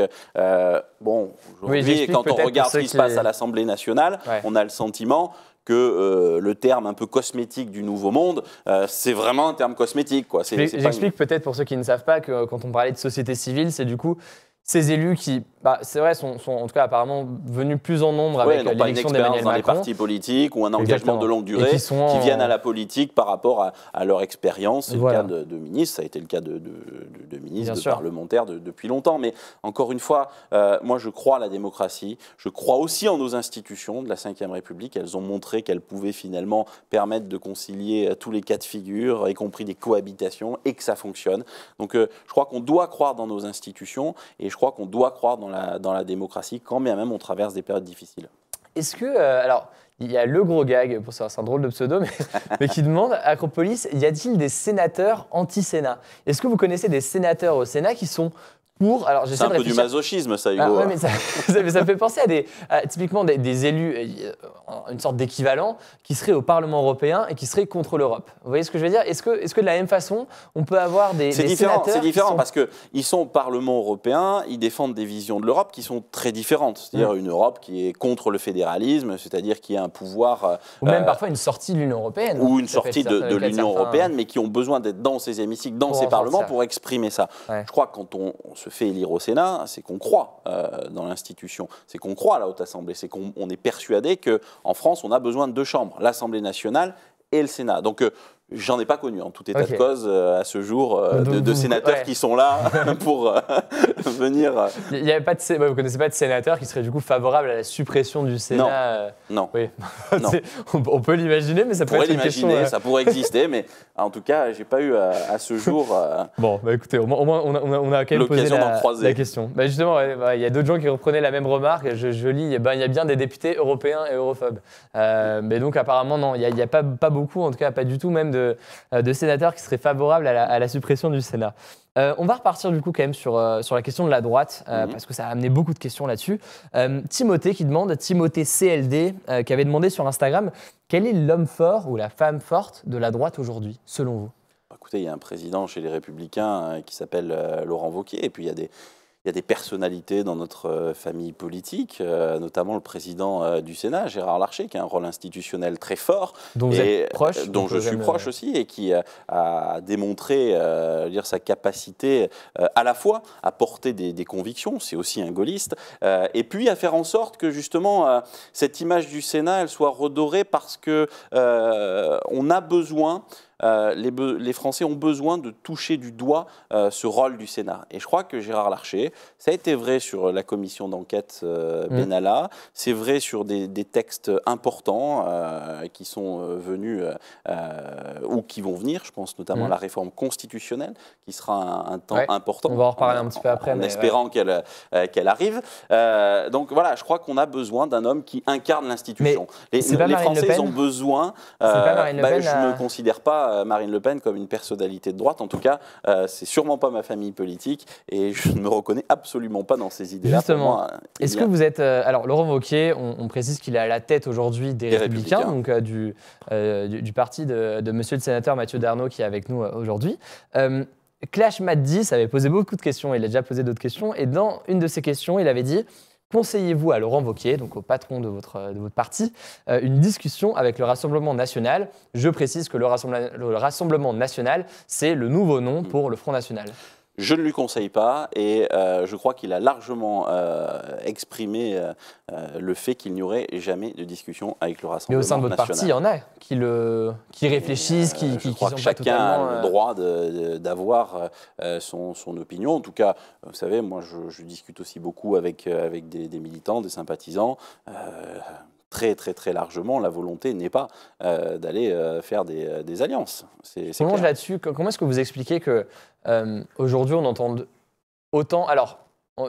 Bon, aujourd'hui, quand on regarde ce qui se passe à l'Assemblée nationale, on a le sentiment que le terme un peu cosmétique du Nouveau Monde, c'est vraiment un terme cosmétique. J'explique peut-être pour ceux qui ne savent pas que quand on parlait de société civile, c'est du coup ces élus qui, c'est vrai, sont en tout cas apparemment venus plus en nombre avec l'élection d'Emmanuel Macron. Dans les partis politiques ou un engagement de longue durée qui viennent à la politique par rapport à leur expérience. C'est le cas de ministre, ça a été le cas de ministres, de parlementaires depuis longtemps. Mais encore une fois, moi je crois à la démocratie, je crois aussi en nos institutions de la Ve République. Elles ont montré qu'elles pouvaient finalement permettre de concilier tous les cas de figure, y compris des cohabitations, et que ça fonctionne. Donc je crois qu'on doit croire dans nos institutions et je crois qu'on doit croire dans la démocratie, quand bien même on traverse des périodes difficiles. Est-ce que, alors, il y a le gros gag, c'est un drôle de pseudo, mais qui demande, Acropolis, y a-t-il des sénateurs anti-Sénat? Est-ce que vous connaissez des sénateurs au Sénat qui sont pour... C'est un peu du masochisme, ça, Hugo. Ouais, mais ça me fait penser à typiquement des élus, une sorte d'équivalent, qui seraient au Parlement européen et qui seraient contre l'Europe. Vous voyez ce que je veux dire? Est-ce que de la même façon, on peut avoir des sénateurs... C'est différent parce qu'ils sont au Parlement européen, ils défendent des visions de l'Europe qui sont très différentes. C'est-à-dire une Europe qui est contre le fédéralisme, c'est-à-dire qui a un pouvoir... Ou même parfois une sortie de l'Union européenne. Ou une sortie de l'Union européenne, mais qui ont besoin d'être dans ces hémicycles, dans ces parlements pour exprimer ça. Ouais. Je crois que quand on se fait élire au Sénat, c'est qu'on croit dans l'institution, c'est qu'on croit à la Haute Assemblée, c'est qu'on est persuadé qu'en France, on a besoin de deux chambres, l'Assemblée nationale et le Sénat. Donc, j'en ai pas connu en tout état de cause à ce jour de sénateurs qui sont là pour venir. Il y avait pas de, vous connaissez pas de sénateur qui serait du coup favorable à la suppression du Sénat? Non. Oui. Non. On peut l'imaginer, mais ça pourrait être une question. Ça pourrait exister, mais en tout cas, j'ai pas eu à ce jour. Bon, écoutez, au moins on a quand même posé la question. Justement, il y a d'autres gens qui reprenaient la même remarque. Je lis, il y a bien des députés européens et europhobes. Mais donc apparemment non, il y a pas beaucoup, en tout cas pas du tout même de sénateurs qui seraient favorables à la suppression du Sénat. On va repartir du coup quand même sur la question de la droite, parce que ça a amené beaucoup de questions là-dessus. Timothée qui demande, Timothée CLD, qui avait demandé sur Instagram, quel est l'homme fort ou la femme forte de la droite aujourd'hui, selon vous? Écoutez, il y a un président chez les Républicains qui s'appelle Laurent Wauquiez, et puis il y a des personnalités dans notre famille politique, notamment le président du Sénat, Gérard Larcher, qui a un rôle institutionnel très fort. Dont vous êtes proche. Dont je suis proche aussi, et qui a démontré sa capacité à la fois à porter des convictions, c'est aussi un gaulliste, et puis à faire en sorte que justement cette image du Sénat, elle soit redorée parce qu'on a besoin les Français ont besoin de toucher du doigt ce rôle du Sénat. Et je crois que Gérard Larcher, ça a été vrai sur la commission d'enquête Benalla, c'est vrai sur des textes importants qui sont venus ou qui vont venir, je pense notamment à la réforme constitutionnelle, qui sera un temps important. On va en reparler un petit peu après. En espérant qu'elle arrive. Donc voilà, je crois qu'on a besoin d'un homme qui incarne l'institution. Les Français ont besoin... je ne considère pas Marine Le Pen comme une personnalité de droite. En tout cas, c'est sûrement pas ma famille politique et je ne me reconnais absolument pas dans ces idées-là. Justement, est-ce que vous êtes... alors, Laurent Wauquiez, on précise qu'il est à la tête aujourd'hui des Républicains, donc du parti de monsieur le sénateur Mathieu Darnaud qui est avec nous aujourd'hui. Clash Matt 10 avait posé beaucoup de questions, il a déjà posé d'autres questions, et dans une de ces questions, il avait dit « Conseillez-vous à Laurent Wauquiez, donc au patron de votre parti, une discussion avec le Rassemblement National ?» Je précise que le Rassemblement National, c'est le nouveau nom pour le Front National. Je ne lui conseille pas et je crois qu'il a largement exprimé le fait qu'il n'y aurait jamais de discussion avec le Rassemblement National. Mais au sein de votre parti, il y en a qui réfléchissent, qui je crois que chacun a le droit d'avoir son opinion. En tout cas, vous savez, moi je discute aussi beaucoup avec des militants, des sympathisants. Très largement, la volonté n'est pas d'aller faire des alliances. Comment est-ce que vous expliquez que aujourd'hui on entend autant... Alors,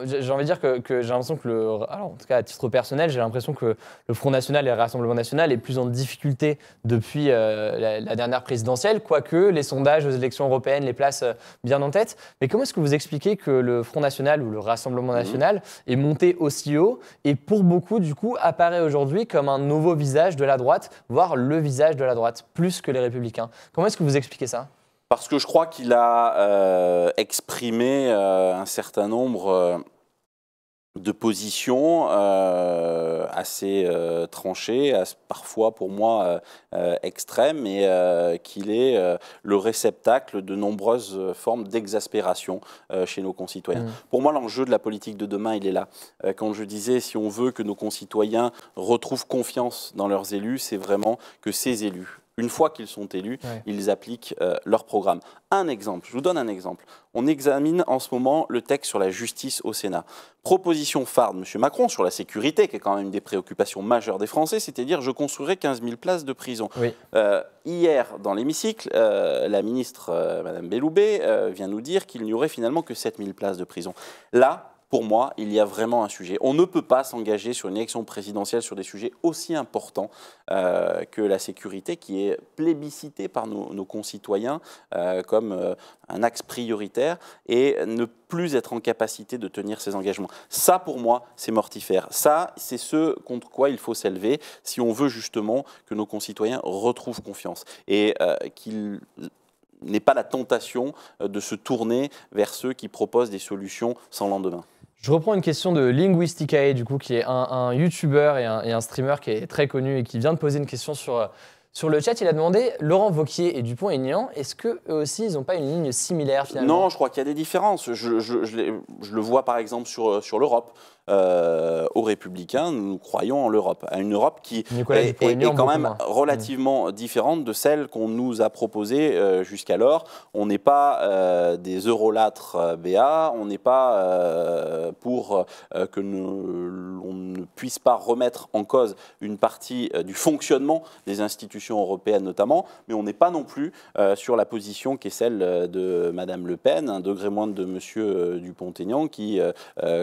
j'ai envie de dire que j'ai l'impression que alors en tout cas à titre personnel, j'ai l'impression que le Front National et le Rassemblement National est plus en difficulté depuis la dernière présidentielle, quoique les sondages aux élections européennes les placent bien en tête. Mais comment est-ce que vous expliquez que le Front National ou le Rassemblement National est monté aussi haut et pour beaucoup du coup apparaît aujourd'hui comme un nouveau visage de la droite, voire le visage de la droite, plus que les Républicains? Comment est-ce que vous expliquez ça? Parce que je crois qu'il a exprimé un certain nombre de positions assez tranchées, parfois pour moi extrêmes, et qu'il est le réceptacle de nombreuses formes d'exaspération chez nos concitoyens. Pour moi, l'enjeu de la politique de demain, il est là. Quand je disais, si on veut que nos concitoyens retrouvent confiance dans leurs élus, c'est vraiment que ces élus, une fois qu'ils sont élus, ils appliquent leur programme. Un exemple, je vous donne un exemple. On examine en ce moment le texte sur la justice au Sénat. Proposition phare de M. Macron sur la sécurité, qui est quand même une des préoccupations majeures des Français, c'est-à-dire je construirai 15 000 places de prison. Hier, dans l'hémicycle, la ministre, Mme Belloubet, vient nous dire qu'il n'y aurait finalement que 7 000 places de prison. Là, pour moi, il y a vraiment un sujet. On ne peut pas s'engager sur une élection présidentielle sur des sujets aussi importants que la sécurité, qui est plébiscitée par nos concitoyens comme un axe prioritaire, et ne plus être en capacité de tenir ses engagements. Ça, pour moi, c'est mortifère. Ça, c'est ce contre quoi il faut s'élever si on veut justement que nos concitoyens retrouvent confiance et qu'ils n'aient pas la tentation de se tourner vers ceux qui proposent des solutions sans lendemain. Je reprends une question de Linguisticae, du coup, qui est un YouTuber et un streamer qui est très connu et qui vient de poser une question sur le chat. Il a demandé, Laurent Wauquiez et Dupont-Aignan, est-ce qu'eux aussi, ils n'ont pas une ligne similaire finalement? Non, je crois qu'il y a des différences. Je le vois par exemple sur l'Europe. Aux Républicains, nous croyons en l'Europe, à une Europe qui est quand même relativement différente de celle qu'on nous a proposée jusqu'alors. On n'est pas des eurolâtres BA, on n'est pas pour que l'on ne puisse pas remettre en cause une partie du fonctionnement des institutions européennes notamment, mais on n'est pas non plus sur la position qui est celle de Mme Le Pen, un degré moindre de M. Dupont-Aignan, qui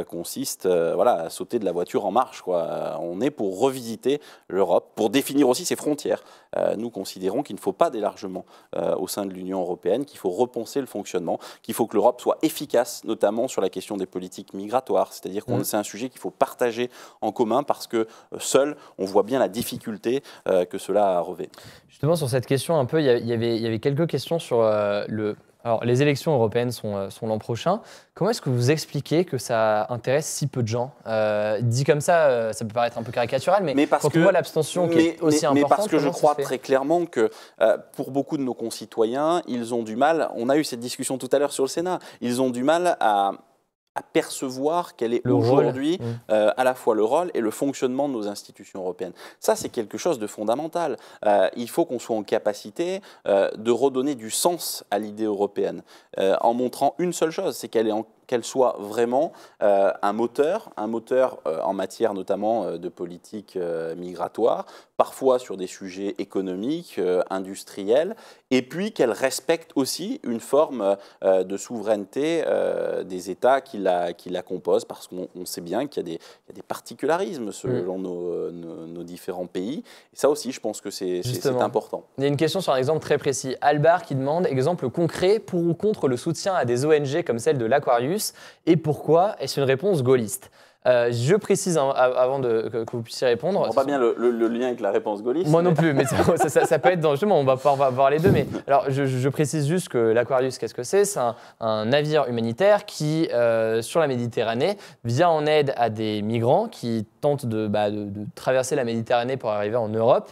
consiste à sauter de la voiture en marche, quoi. On est pour revisiter l'Europe, pour définir aussi ses frontières. Nous considérons qu'il ne faut pas d'élargement au sein de l'Union européenne, qu'il faut repenser le fonctionnement, qu'il faut que l'Europe soit efficace, notamment sur la question des politiques migratoires. C'est-à-dire que c'est un sujet qu'il faut partager en commun parce que seul, on voit bien la difficulté que cela revêt. Justement, sur cette question, un peu, il y avait quelques questions sur Alors, les élections européennes sont l'an prochain. Comment est-ce que vous expliquez que ça intéresse si peu de gens? Dit comme ça, ça peut paraître un peu caricatural, mais quand on voit l'abstention qui est aussi importante... Mais parce que je crois très clairement que pour beaucoup de nos concitoyens, ils ont du mal, on a eu cette discussion tout à l'heure sur le Sénat, ils ont du mal à à percevoir quel est aujourd'hui à la fois le rôle et le fonctionnement de nos institutions européennes. Ça, c'est quelque chose de fondamental. Il faut qu'on soit en capacité de redonner du sens à l'idée européenne en montrant une seule chose, c'est qu'elle soit vraiment un moteur en matière notamment de politique migratoire, parfois sur des sujets économiques, industriels, et puis qu'elle respecte aussi une forme de souveraineté des États qui la composent, parce qu'on sait bien qu'il y a des particularismes selon nos différents pays. Et ça aussi, je pense que c'est important. Il y a une question sur un exemple très précis. Albar qui demande, exemple concret, pour ou contre le soutien à des ONG comme celle de l'Aquarius, et pourquoi est-ce une réponse gaulliste? Je précise avant que vous puissiez répondre. Je ne vois pas bien le lien avec la réponse gaulliste. Moi non plus, mais ça peut être justement, on va pouvoir voir les deux. Mais alors, je précise juste que l'Aquarius, qu'est-ce que c'est? C'est un navire humanitaire qui, sur la Méditerranée, vient en aide à des migrants qui tentent de traverser la Méditerranée pour arriver en Europe.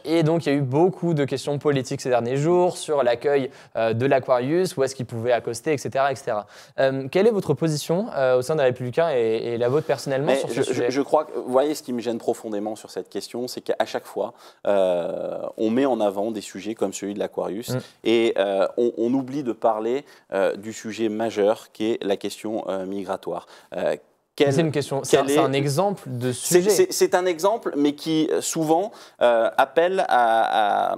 Et donc, il y a eu beaucoup de questions politiques ces derniers jours sur l'accueil de l'Aquarius, où est-ce qu'il pouvait accoster, etc. etc. Quelle est votre position au sein des Républicains et la vôtre personnellement sur ce sujet? Je crois que, vous voyez, ce qui me gêne profondément sur cette question, c'est qu'à chaque fois, on met en avant des sujets comme celui de l'Aquarius et on oublie de parler du sujet majeur qui est la question migratoire. C'est une question, c'est un exemple de sujet. C'est un exemple, mais qui souvent appelle à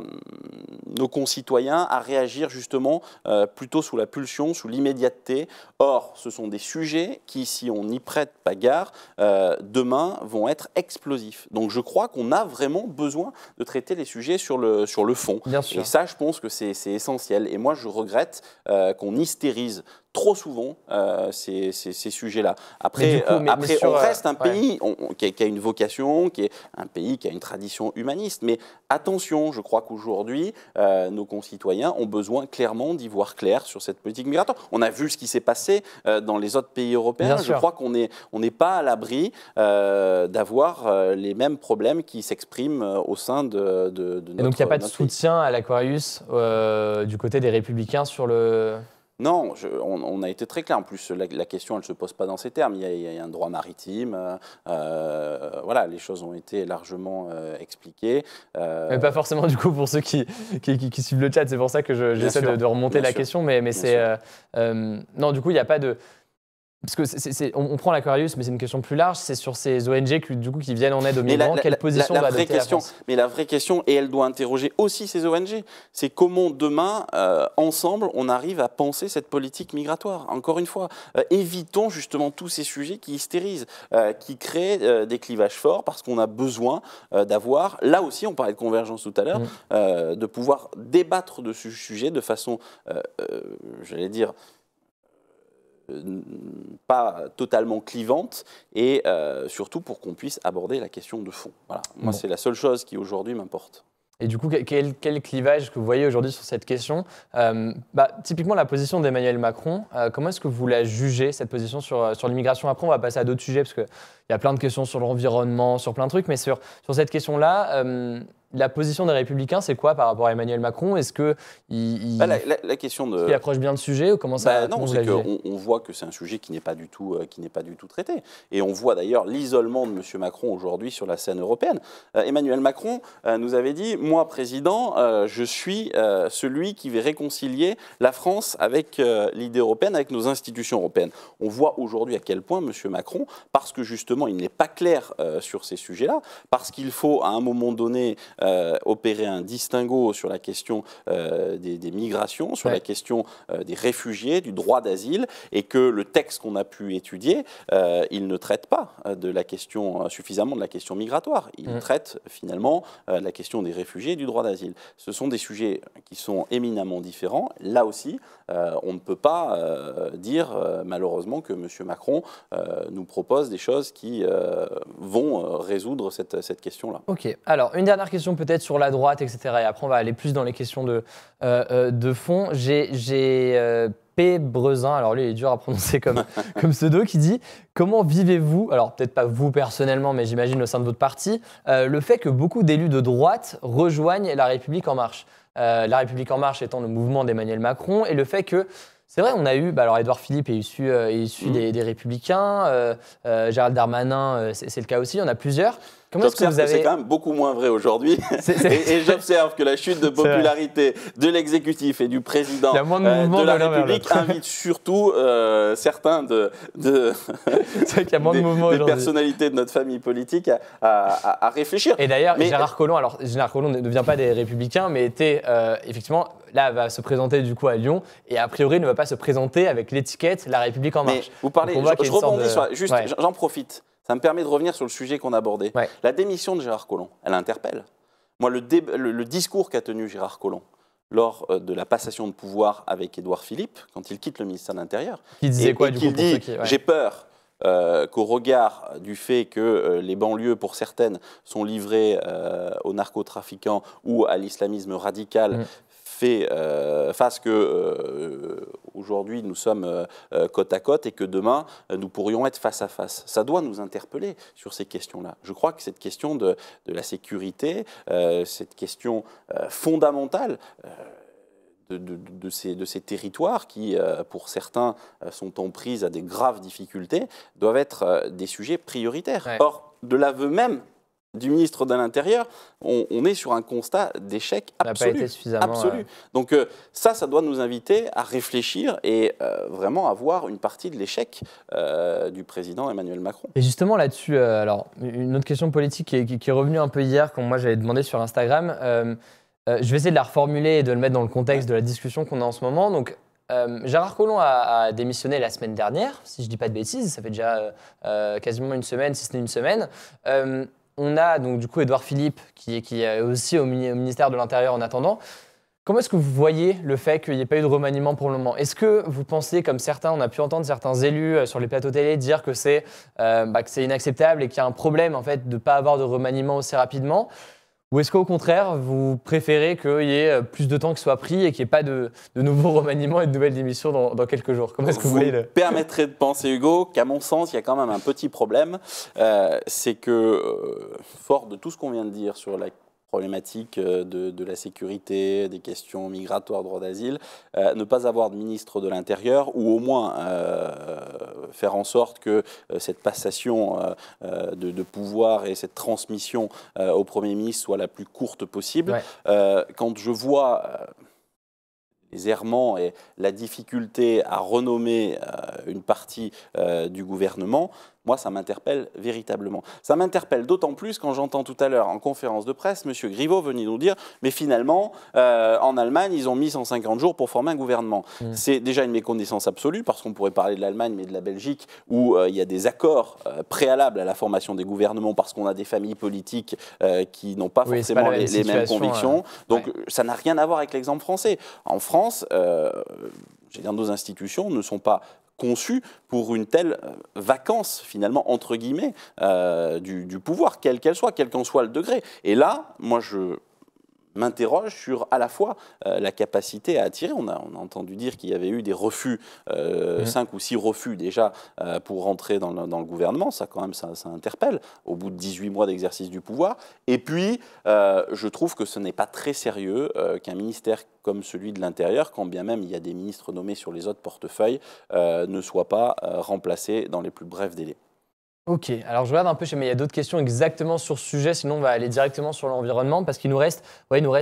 nos concitoyens à réagir justement plutôt sous la pulsion, sous l'immédiateté. Or, ce sont des sujets qui, si on n'y prête pas garde, demain vont être explosifs. Donc je crois qu'on a vraiment besoin de traiter les sujets sur le fond. Bien sûr. Et ça, je pense que c'est essentiel. Et moi, je regrette qu'on hystérise trop souvent ces sujets-là. Après, on reste un pays qui a une vocation, qui est un pays qui a une tradition humaniste. Mais attention, je crois qu'aujourd'hui, nos concitoyens ont besoin clairement d'y voir clair sur cette politique migratoire. On a vu ce qui s'est passé dans les autres pays européens. Je crois qu'on n'est pas à l'abri d'avoir les mêmes problèmes qui s'expriment au sein de notre pays. Et donc il n'y a pas de soutien à l'Aquarius du côté des Républicains sur le... Non, on a été très clair. En plus, la question, elle ne se pose pas dans ces termes. Il y a un droit maritime. Voilà, les choses ont été largement expliquées. Mais pas forcément, du coup, pour ceux qui suivent le chat. C'est pour ça que j'essaie de remonter la question. Mais c'est... non, du coup, il n'y a pas de... Parce que on prend l'Aquarius, mais c'est une question plus large. C'est sur ces ONG qui viennent en aide aux migrants. Quelle position doit adopter la France ? Mais la vraie question, et elle doit interroger aussi ces ONG, c'est comment demain, ensemble, on arrive à penser cette politique migratoire. Encore une fois, évitons justement tous ces sujets qui hystérisent, qui créent des clivages forts, parce qu'on a besoin d'avoir, là aussi, on parlait de convergence tout à l'heure, de pouvoir débattre de ce sujet de façon, j'allais dire, pas totalement clivante et surtout pour qu'on puisse aborder la question de fond. Voilà. Moi, c'est la seule chose qui aujourd'hui m'importe. Et du coup, quel clivage que vous voyez aujourd'hui sur cette question? Typiquement, la position d'Emmanuel Macron, comment est-ce que vous la jugez, cette position sur l'immigration? Après, on va passer à d'autres sujets, parce qu'il y a plein de questions sur l'environnement, sur plein de trucs, mais sur cette question-là, la position des Républicains, c'est quoi par rapport à Emmanuel Macron? Est-ce qu'il approche bien le sujet ou comment ça? Non, c'est qu'on voit que c'est un sujet qui n'est pas du tout traité. Et on voit d'ailleurs l'isolement de M. Macron aujourd'hui sur la scène européenne. Emmanuel Macron nous avait dit, moi, président, je suis celui qui va réconcilier la France avec l'idée européenne, avec nos institutions européennes. On voit aujourd'hui à quel point M. Macron, parce que justement il n'est pas clair sur ces sujets-là, parce qu'il faut à un moment donné opérer un distinguo sur la question des migrations, sur la question des réfugiés, du droit d'asile, et que le texte qu'on a pu étudier, il ne traite pas suffisamment de la question migratoire. Il traite finalement la question des réfugiés et du droit d'asile. Ce sont des sujets qui sont éminemment différents. Là aussi, on ne peut pas dire malheureusement que M. Macron nous propose des choses qui vont résoudre cette question-là. Ok. Alors, une dernière question peut-être sur la droite, etc. Et après, on va aller plus dans les questions de fond. J'ai P. Brezin, alors lui, il est dur à prononcer comme pseudo, qui dit « Comment vivez-vous, alors peut-être pas vous personnellement, mais j'imagine au sein de votre parti, le fait que beaucoup d'élus de droite rejoignent La République En Marche ?» La République En Marche étant le mouvement d'Emmanuel Macron, et le fait que C'est vrai, on a eu, alors Édouard Philippe est issu des Républicains, Gérald Darmanin, c'est le cas aussi, il y en a plusieurs. J'observe que c'est quand même beaucoup moins vrai aujourd'hui. Et j'observe que la chute de popularité de l'exécutif et du président de la République invite surtout certains des personnalités de notre famille politique à réfléchir. Et d'ailleurs, Gérard Collomb ne vient pas des Républicains, mais était effectivement, là, va se présenter du coup à Lyon et a priori ne va pas se présenter avec l'étiquette La République en marche. Mais vous parlez, je rebondis sur juste, j'en profite. Ça me permet de revenir sur le sujet qu'on abordait. Ouais. La démission de Gérard Collomb, elle interpelle. Moi, le discours qu'a tenu Gérard Collomb lors de la passation de pouvoir avec Édouard Philippe, quand il quitte le ministère de l'Intérieur, il disait quoi, du coup, dit « J'ai peur qu'au regard du fait que les banlieues, pour certaines, sont livrées aux narcotrafiquants ou à l'islamisme radical, fasse que aujourd'hui nous sommes côte à côte et que demain nous pourrions être face à face. Ça doit nous interpeller sur ces questions-là. Je crois que cette question de la sécurité, cette question fondamentale de ces territoires qui, pour certains, sont en prise à des graves difficultés, doivent être des sujets prioritaires. Ouais. Or, de l'aveu même du ministre de l'Intérieur, on est sur un constat d'échec absolu. Ça n'a pas été suffisamment. Donc ça doit nous inviter à réfléchir et vraiment à voir une partie de l'échec du président Emmanuel Macron. Et justement là-dessus, alors une autre question politique qui est revenue un peu hier, quand moi j'avais demandé sur Instagram, je vais essayer de la reformuler et de le mettre dans le contexte de la discussion qu'on a en ce moment. Donc, Gérard Collomb a démissionné la semaine dernière, si je ne dis pas de bêtises, ça fait déjà quasiment une semaine, si ce n'est une semaine. On a donc du coup Édouard Philippe qui est aussi au ministère de l'Intérieur en attendant. Comment est-ce que vous voyez le fait qu'il n'y ait pas eu de remaniement pour le moment? Est-ce que vous pensez, comme certains, on a pu entendre certains élus sur les plateaux télé dire que c'est inacceptable et qu'il y a un problème en fait de ne pas avoir de remaniement aussi rapidement? Ou est-ce qu'au contraire, vous préférez qu'il y ait plus de temps qui soit pris et qu'il n'y ait pas de nouveaux remaniements et de nouvelles démissions dans quelques jours? Comment est-ce que vous voulez me permettrez de penser, Hugo, qu'à mon sens, il y a quand même un petit problème. C'est que, fort de tout ce qu'on vient de dire sur la problématique de la sécurité, des questions migratoires, droit d'asile, ne pas avoir de ministre de l'Intérieur ou au moins faire en sorte que cette passation de pouvoir et cette transmission au Premier ministre soit la plus courte possible. Ouais. Quand je vois les errements et la difficulté à renommer une partie du gouvernement, moi, ça m'interpelle véritablement. Ça m'interpelle d'autant plus quand j'entends tout à l'heure en conférence de presse M. Griveaux venir nous dire « mais finalement, en Allemagne, ils ont mis 150 jours pour former un gouvernement ». C'est déjà une méconnaissance absolue, parce qu'on pourrait parler de l'Allemagne, mais de la Belgique, où il y a des accords préalables à la formation des gouvernements, parce qu'on a des familles politiques qui n'ont pas forcément les mêmes convictions. Donc, ça n'a rien à voir avec l'exemple français. En France, nos institutions ne sont pas conçues pour une telle vacance, finalement, entre guillemets, du pouvoir, quelle qu'elle soit, quel qu'en soit le degré. Et là, moi, je m'interroge sur à la fois la capacité à attirer. On a entendu dire qu'il y avait eu des refus, 5 ou 6 refus déjà pour rentrer dans le gouvernement. Ça, quand même, ça interpelle au bout de 18 mois d'exercice du pouvoir. Et puis, je trouve que ce n'est pas très sérieux qu'un ministère comme celui de l'Intérieur, quand bien même il y a des ministres nommés sur les autres portefeuilles, ne soit pas remplacé dans les plus brefs délais. Ok, alors je regarde un peu, mais il y a d'autres questions exactement sur ce sujet, sinon on va aller directement sur l'environnement, parce qu'il nous reste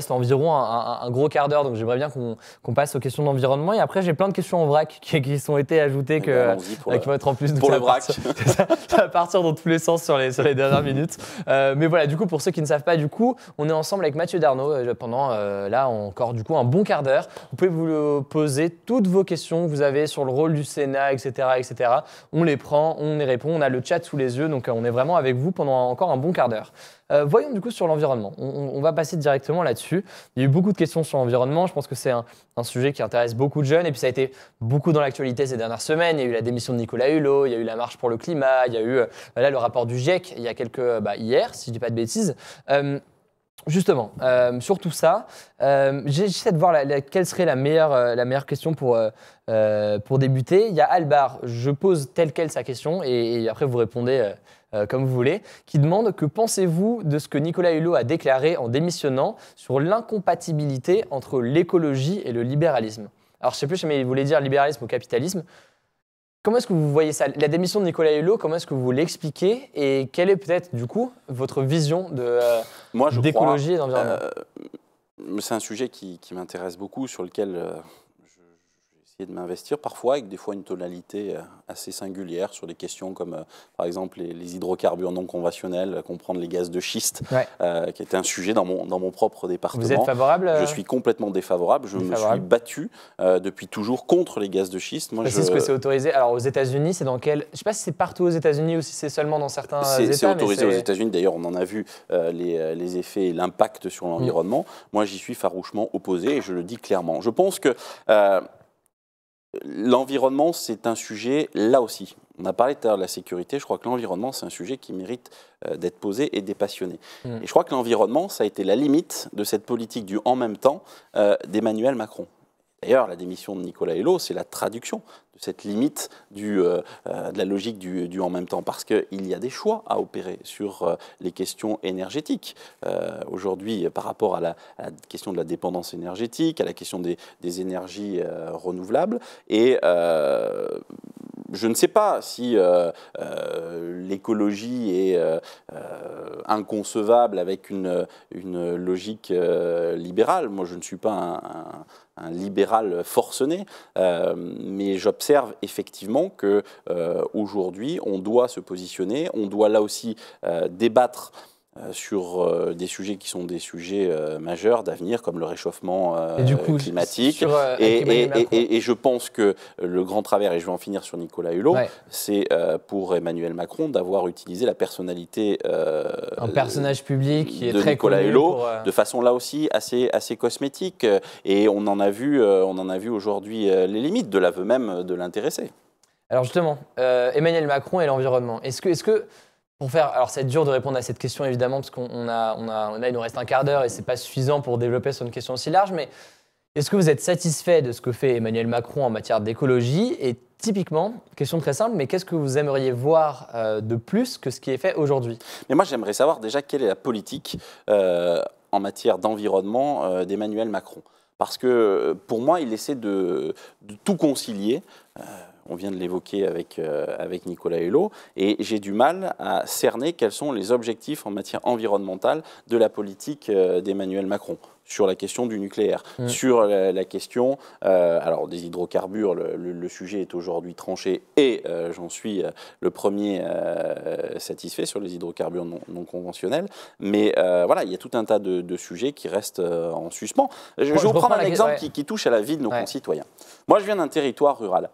environ un gros quart d'heure, donc j'aimerais bien qu'on passe aux questions d'environnement. Et après, j'ai plein de questions en vrac qui sont été ajoutées, qui vont être en plus de pour le vrac. Ça va partir dans tous les sens sur les dernières minutes. Mais voilà, du coup, pour ceux qui ne savent pas, on est ensemble avec Mathieu Darnaud pendant là encore un bon quart d'heure. Vous pouvez vous poser toutes vos questions que vous avez sur le rôle du Sénat, etc., etc. On les prend, on y répond, on a le chat sous les yeux, donc on est vraiment avec vous pendant encore un bon quart d'heure. Voyons du coup sur l'environnement. On va passer directement là-dessus. Il y a eu beaucoup de questions sur l'environnement. Je pense que c'est un sujet qui intéresse beaucoup de jeunes. Et puis ça a été beaucoup dans l'actualité ces dernières semaines. Il y a eu la démission de Nicolas Hulot, il y a eu la marche pour le climat, il y a eu là, le rapport du GIEC il y a hier, si je ne dis pas de bêtises. Justement, sur tout ça, j'essaie de voir quelle serait la meilleure question pour débuter. Il y a Albar, je pose telle quelle sa question et après vous répondez comme vous voulez, qui demande « Que pensez-vous de ce que Nicolas Hulot a déclaré en démissionnant sur l'incompatibilité entre l'écologie et le libéralisme ?» alors je ne sais plus, mais il voulait dire libéralisme ou capitalisme. Comment est-ce que vous voyez ça? La démission de Nicolas Hulot, comment est-ce que vous l'expliquez? Et quelle est peut-être, du coup, votre vision d'écologie et d'environnement? C'est un sujet qui m'intéresse beaucoup, sur lequel j'ai essayé de m'investir parfois, avec des fois une tonalité assez singulière sur des questions comme, par exemple, les hydrocarbures non conventionnels, comprendre les gaz de schiste, qui était un sujet dans mon propre département. Vous êtes favorable? Je suis complètement défavorable. Je me suis battu depuis toujours contre les gaz de schiste. Est-ce que c'est autorisé? Alors aux États-Unis, c'est dans quel... Je ne sais pas si c'est partout aux États-Unis ou si c'est seulement dans certains États. C'est autorisé aux États-Unis. D'ailleurs, on en a vu les effets et l'impact sur l'environnement. Moi, j'y suis farouchement opposé et je le dis clairement. Je pense que l'environnement, c'est un sujet, là aussi. On a parlé tout à l'heure de la sécurité. Je crois que l'environnement, c'est un sujet qui mérite d'être posé et dépassionné. Et je crois que l'environnement, ça a été la limite de cette politique du « en même temps » d'Emmanuel Macron. D'ailleurs, la démission de Nicolas Hulot, c'est la traduction de cette limite de la logique du en même temps, parce qu'il y a des choix à opérer sur les questions énergétiques. Aujourd'hui, par rapport à la question de la dépendance énergétique, à la question des énergies renouvelables, et je ne sais pas si l'écologie est inconcevable avec une logique libérale. Moi, je ne suis pas un libéral forcené, mais j'observe effectivement que aujourd'hui, on doit se positionner, on doit là aussi débattre sur des sujets qui sont des sujets majeurs d'avenir, comme le réchauffement climatique. Et je pense que le grand travers, et je vais en finir sur Nicolas Hulot, c'est pour Emmanuel Macron d'avoir utilisé la personnalité un personnage public qui est de très Nicolas Hulot de façon là aussi assez cosmétique. Et on en a vu aujourd'hui les limites de l'aveu même de l'intéressé. Alors justement, Emmanuel Macron et l'environnement. Est-ce que pour faire, alors c'est dur de répondre à cette question évidemment parce il nous reste un quart d'heure et c'est pas suffisant pour développer sur une question aussi large, mais est-ce que vous êtes satisfait de ce que fait Emmanuel Macron en matière d'écologie? Et typiquement, question très simple, mais qu'est-ce que vous aimeriez voir de plus que ce qui est fait aujourd'hui? Mais moi j'aimerais savoir déjà quelle est la politique en matière d'environnement d'Emmanuel Macron. Parce que pour moi, il essaie de tout concilier. On vient de l'évoquer avec Nicolas Hulot, et j'ai du mal à cerner quels sont les objectifs en matière environnementale de la politique d'Emmanuel Macron sur la question du nucléaire, sur la question alors des hydrocarbures. Le sujet est aujourd'hui tranché et j'en suis le premier satisfait sur les hydrocarbures non conventionnels. Mais voilà, il y a tout un tas de sujets qui restent en suspens. Je vais vous prendre un exemple qui touche à la vie de nos concitoyens. Moi, je viens d'un territoire rural.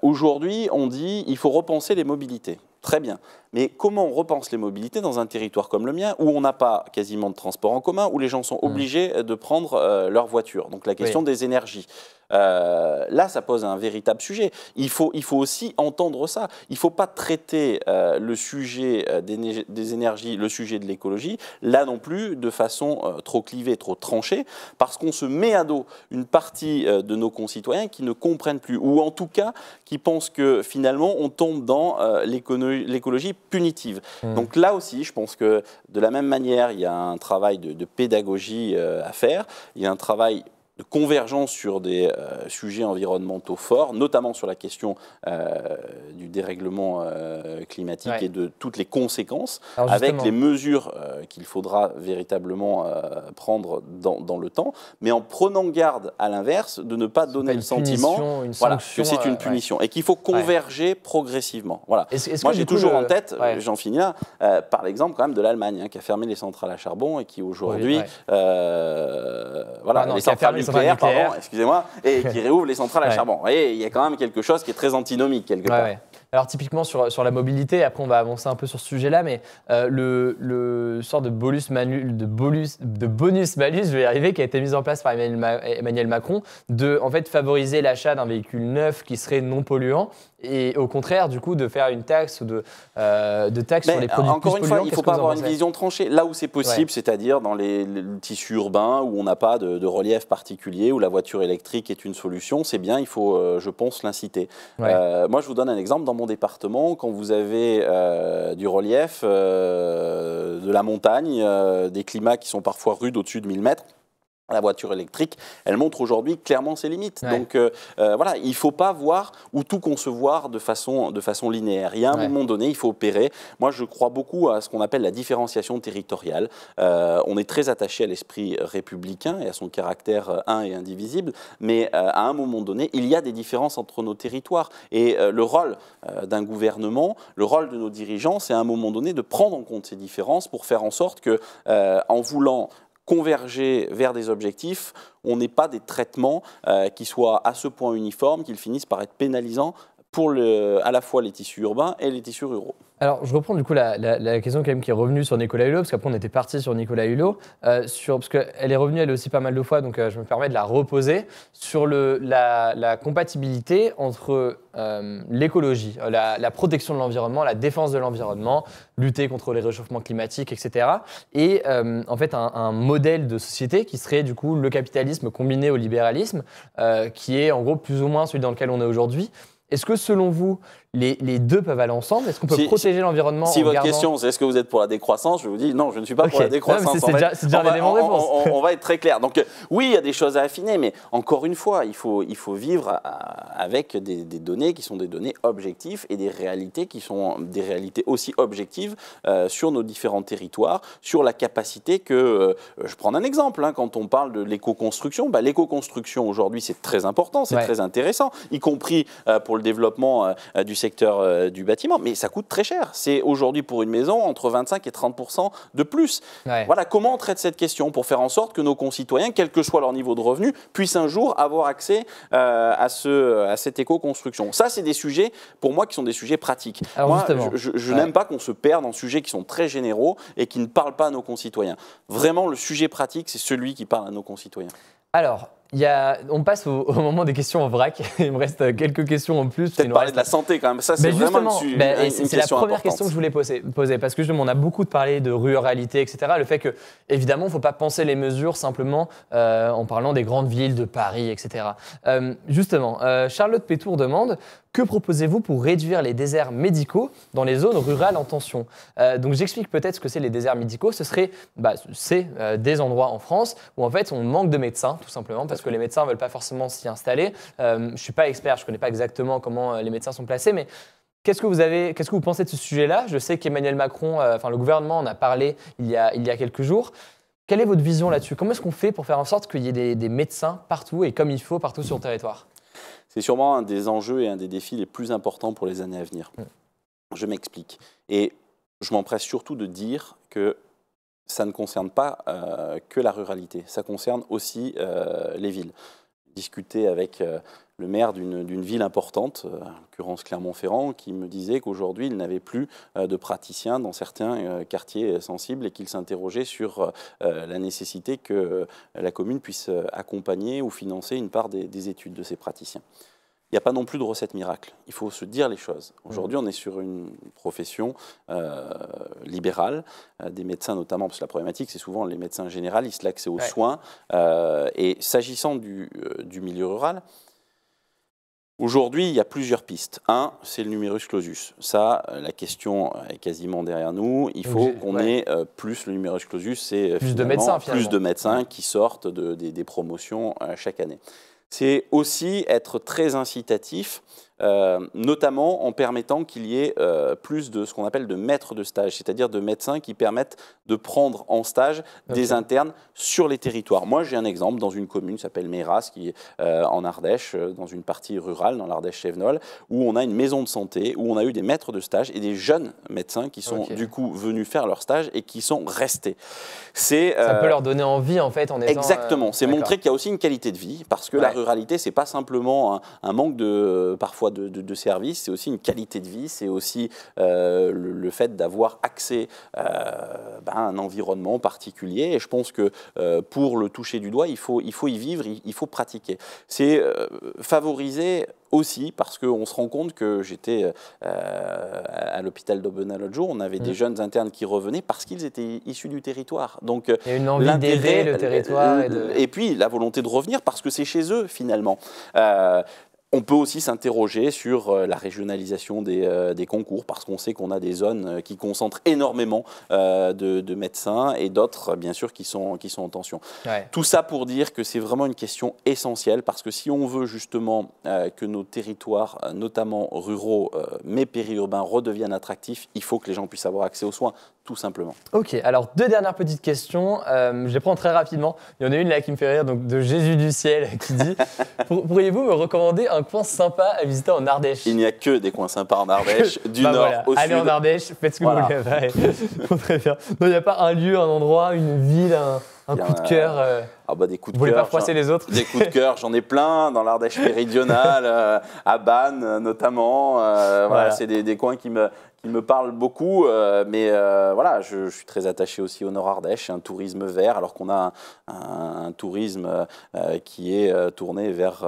Aujourd'hui, on dit qu'il faut repenser les mobilités. Très bien. Mais comment on repense les mobilités dans un territoire comme le mien, où on n'a pas quasiment de transport en commun, où les gens sont obligés de prendre leur voiture? Donc la question des énergies. Là, ça pose un véritable sujet. Il faut aussi entendre ça. Il ne faut pas traiter le sujet des énergies, le sujet de l'écologie, là non plus de façon trop clivée, trop tranchée, parce qu'on se met à dos une partie de nos concitoyens qui ne comprennent plus, ou en tout cas qui pensent que finalement on tombe dans l'écologie punitive. Donc là aussi, je pense que de la même manière, il y a un travail de pédagogie à faire, il y a un travail de convergence sur des sujets environnementaux forts, notamment sur la question du dérèglement climatique et de toutes les conséquences, avec les mesures qu'il faudra véritablement prendre dans le temps, mais en prenant garde à l'inverse de ne pas donner le sentiment que c'est une punition et qu'il faut converger progressivement. Voilà. Moi, j'ai toujours en tête, j'en finis là, par l'exemple quand même de l'Allemagne, qui a fermé les centrales à charbon et qui aujourd'hui, les centrales nucléaires, pardon, excusez-moi, et qui réouvre les centrales à charbon. Vous voyez, il y a quand même quelque chose qui est très antinomique quelque part. Alors typiquement sur la mobilité, après on va avancer un peu sur ce sujet-là, mais le sort de bonus-malus, je vais y arriver, qui a été mis en place par Emmanuel Macron, de en fait favoriser l'achat d'un véhicule neuf qui serait non polluant, et au contraire du coup de faire une taxe ou de taxe sur les produits plus polluants. Encore une fois, il ne faut pas avoir une vision tranchée. Là où c'est possible, c'est-à-dire dans les tissus urbains où on n'a pas de relief particulier, où la voiture électrique est une solution, c'est bien, il faut, je pense, l'inciter. Moi, je vous donne un exemple. Dans mon département, quand vous avez du relief, de la montagne, des climats qui sont parfois rudes au-dessus de 1000 mètres, La voiture électrique, elle montre aujourd'hui clairement ses limites. Ouais. Donc voilà, il ne faut pas voir ou tout concevoir de façon linéaire. Il y a un moment donné, il faut opérer. Moi, je crois beaucoup à ce qu'on appelle la différenciation territoriale. On est très attaché à l'esprit républicain et à son caractère un et indivisible, mais à un moment donné, il y a des différences entre nos territoires. Et le rôle d'un gouvernement, le rôle de nos dirigeants, c'est à un moment donné de prendre en compte ces différences pour faire en sorte que, en voulant converger vers des objectifs, on n'ait pas des traitements qui soient à ce point uniformes qu'ils finissent par être pénalisants pour à la fois les tissus urbains et les tissus ruraux. Alors, je reprends du coup la question quand même qui est revenue sur Nicolas Hulot, parce qu'après on était parti sur Nicolas Hulot, parce qu'elle est revenue elle aussi pas mal de fois, donc je me permets de la reposer, sur la compatibilité entre l'écologie, la protection de l'environnement, la défense de l'environnement, lutter contre les réchauffements climatiques, etc. Et en fait un modèle de société qui serait du coup le capitalisme combiné au libéralisme, qui est en gros plus ou moins celui dans lequel on est aujourd'hui. Est-ce que selon vous, les deux peuvent aller ensemble? Est-ce qu'on peut protéger l'environnement Si votre question, c'est est-ce que vous êtes pour la décroissance, je vous dis non, je ne suis pas pour la décroissance. C'est déjà un élément de réponse. On va être très clair. Donc oui, il y a des choses à affiner, mais encore une fois, il faut vivre avec des données qui sont des données objectives et des réalités qui sont des réalités aussi objectives sur nos différents territoires, sur la capacité que, je prends un exemple, hein, quand on parle de l'éco-construction, l'éco-construction aujourd'hui c'est très important, c'est très intéressant, y compris pour le développement du secteur du bâtiment, mais ça coûte très cher. C'est aujourd'hui pour une maison entre 25 et 30% de plus. Ouais. Voilà, comment on traite cette question pour faire en sorte que nos concitoyens, quel que soit leur niveau de revenu, puissent un jour avoir accès à cette éco-construction. Ça, c'est des sujets, pour moi, qui sont des sujets pratiques. Alors moi, je n'aime pas qu'on se perde en sujets qui sont très généraux et qui ne parlent pas à nos concitoyens. Vraiment, le sujet pratique, c'est celui qui parle à nos concitoyens. Alors, on passe au moment des questions en vrac. Il me reste quelques questions en plus. Peut-être parler de la santé quand même. Ça, c'est vraiment une question c'est la première question que je voulais poser. Parce que justement, on a beaucoup parlé de ruralité, etc. Le fait que, évidemment, il ne faut pas penser les mesures simplement en parlant des grandes villes de Paris, etc. Justement, Charlotte Pétour demande: que proposez-vous pour réduire les déserts médicaux dans les zones rurales en tension? Donc j'explique peut-être ce que c'est les déserts médicaux. Ce serait des endroits en France où en fait on manque de médecins, tout simplement, parce que les médecins ne veulent pas forcément s'y installer. Je ne suis pas expert, je ne connais pas exactement comment les médecins sont placés, mais qu'est-ce que vous pensez de ce sujet-là? Je sais qu'Emmanuel Macron, le gouvernement en a parlé il y a quelques jours. Quelle est votre vision là-dessus? Comment est-ce qu'on fait pour faire en sorte qu'il y ait des médecins partout et comme il faut partout sur le territoire? C'est sûrement un des enjeux et un des défis les plus importants pour les années à venir. Je m'explique. Et je m'empresse surtout de dire que ça ne concerne pas que la ruralité, ça concerne aussi les villes. Discuter avec le maire d'une ville importante, en l'occurrence Clermont-Ferrand, qui me disait qu'aujourd'hui, il n'avait plus de praticiens dans certains quartiers sensibles et qu'il s'interrogeait sur la nécessité que la commune puisse accompagner ou financer une part des études de ces praticiens. Il n'y a pas non plus de recette miracle. Il faut se dire les choses. Aujourd'hui, on est sur une profession libérale, des médecins notamment, parce que la problématique, c'est souvent les médecins généralistes, l'accès aux soins. Et s'agissant du milieu rural, aujourd'hui, il y a plusieurs pistes. Un, c'est le numerus clausus. Ça, la question est quasiment derrière nous. Il faut qu'on ait plus le numerus clausus, c'est plus de médecins qui sortent des promotions chaque année. C'est aussi être très incitatif, notamment en permettant qu'il y ait plus de ce qu'on appelle de maîtres de stage, c'est-à-dire de médecins qui permettent de prendre en stage des internes sur les territoires. Moi, j'ai un exemple dans une commune qui s'appelle Méras, qui est en Ardèche, dans une partie rurale, dans l'Ardèche-Chevenol, où on a une maison de santé, où on a eu des maîtres de stage et des jeunes médecins qui sont du coup venus faire leur stage et qui sont restés. Ça peut leur donner envie, en fait, en étant... Exactement, c'est montrer qu'il y a aussi une qualité de vie, parce que la ruralité, c'est pas simplement un manque parfois de services, c'est aussi une qualité de vie, c'est aussi le fait d'avoir accès à un environnement particulier. Et je pense que pour le toucher du doigt, il faut y vivre, il faut pratiquer. C'est favoriser aussi, parce qu'on se rend compte que j'étais à l'hôpital d'Aubenas l'autre jour, on avait des jeunes internes qui revenaient parce qu'ils étaient issus du territoire. Donc, il y a une envie d'aider le territoire. Et puis la volonté de revenir parce que c'est chez eux finalement. On peut aussi s'interroger sur la régionalisation des concours, parce qu'on sait qu'on a des zones qui concentrent énormément de médecins et d'autres, bien sûr, qui sont en tension. Ouais. Tout ça pour dire que c'est vraiment une question essentielle, parce que si on veut justement que nos territoires, notamment ruraux, mais périurbains, redeviennent attractifs, il faut que les gens puissent avoir accès aux soins, tout simplement. Ok, alors 2 dernières petites questions. Je les prends très rapidement. Il y en a une là qui me fait rire, donc de Jésus du ciel, qui dit pourriez-vous me recommander un coin sympa à visiter en Ardèche? Il n'y a que des coins sympas en Ardèche, du nord au sud. Allez en Ardèche, faites ce que vous voulez. Très bien. Non, il n'y a pas un lieu, un endroit, une ville, un coup de cœur des coups de cœur. Vous voulez pas froisser les autres? Des coups de cœur, j'en ai plein dans l'Ardèche méridionale, à Bannes notamment. Voilà, c'est des coins qui me parlent beaucoup, mais voilà, je suis très attaché aussi au Nord-Ardèche, un tourisme vert, alors qu'on a un tourisme qui est tourné vers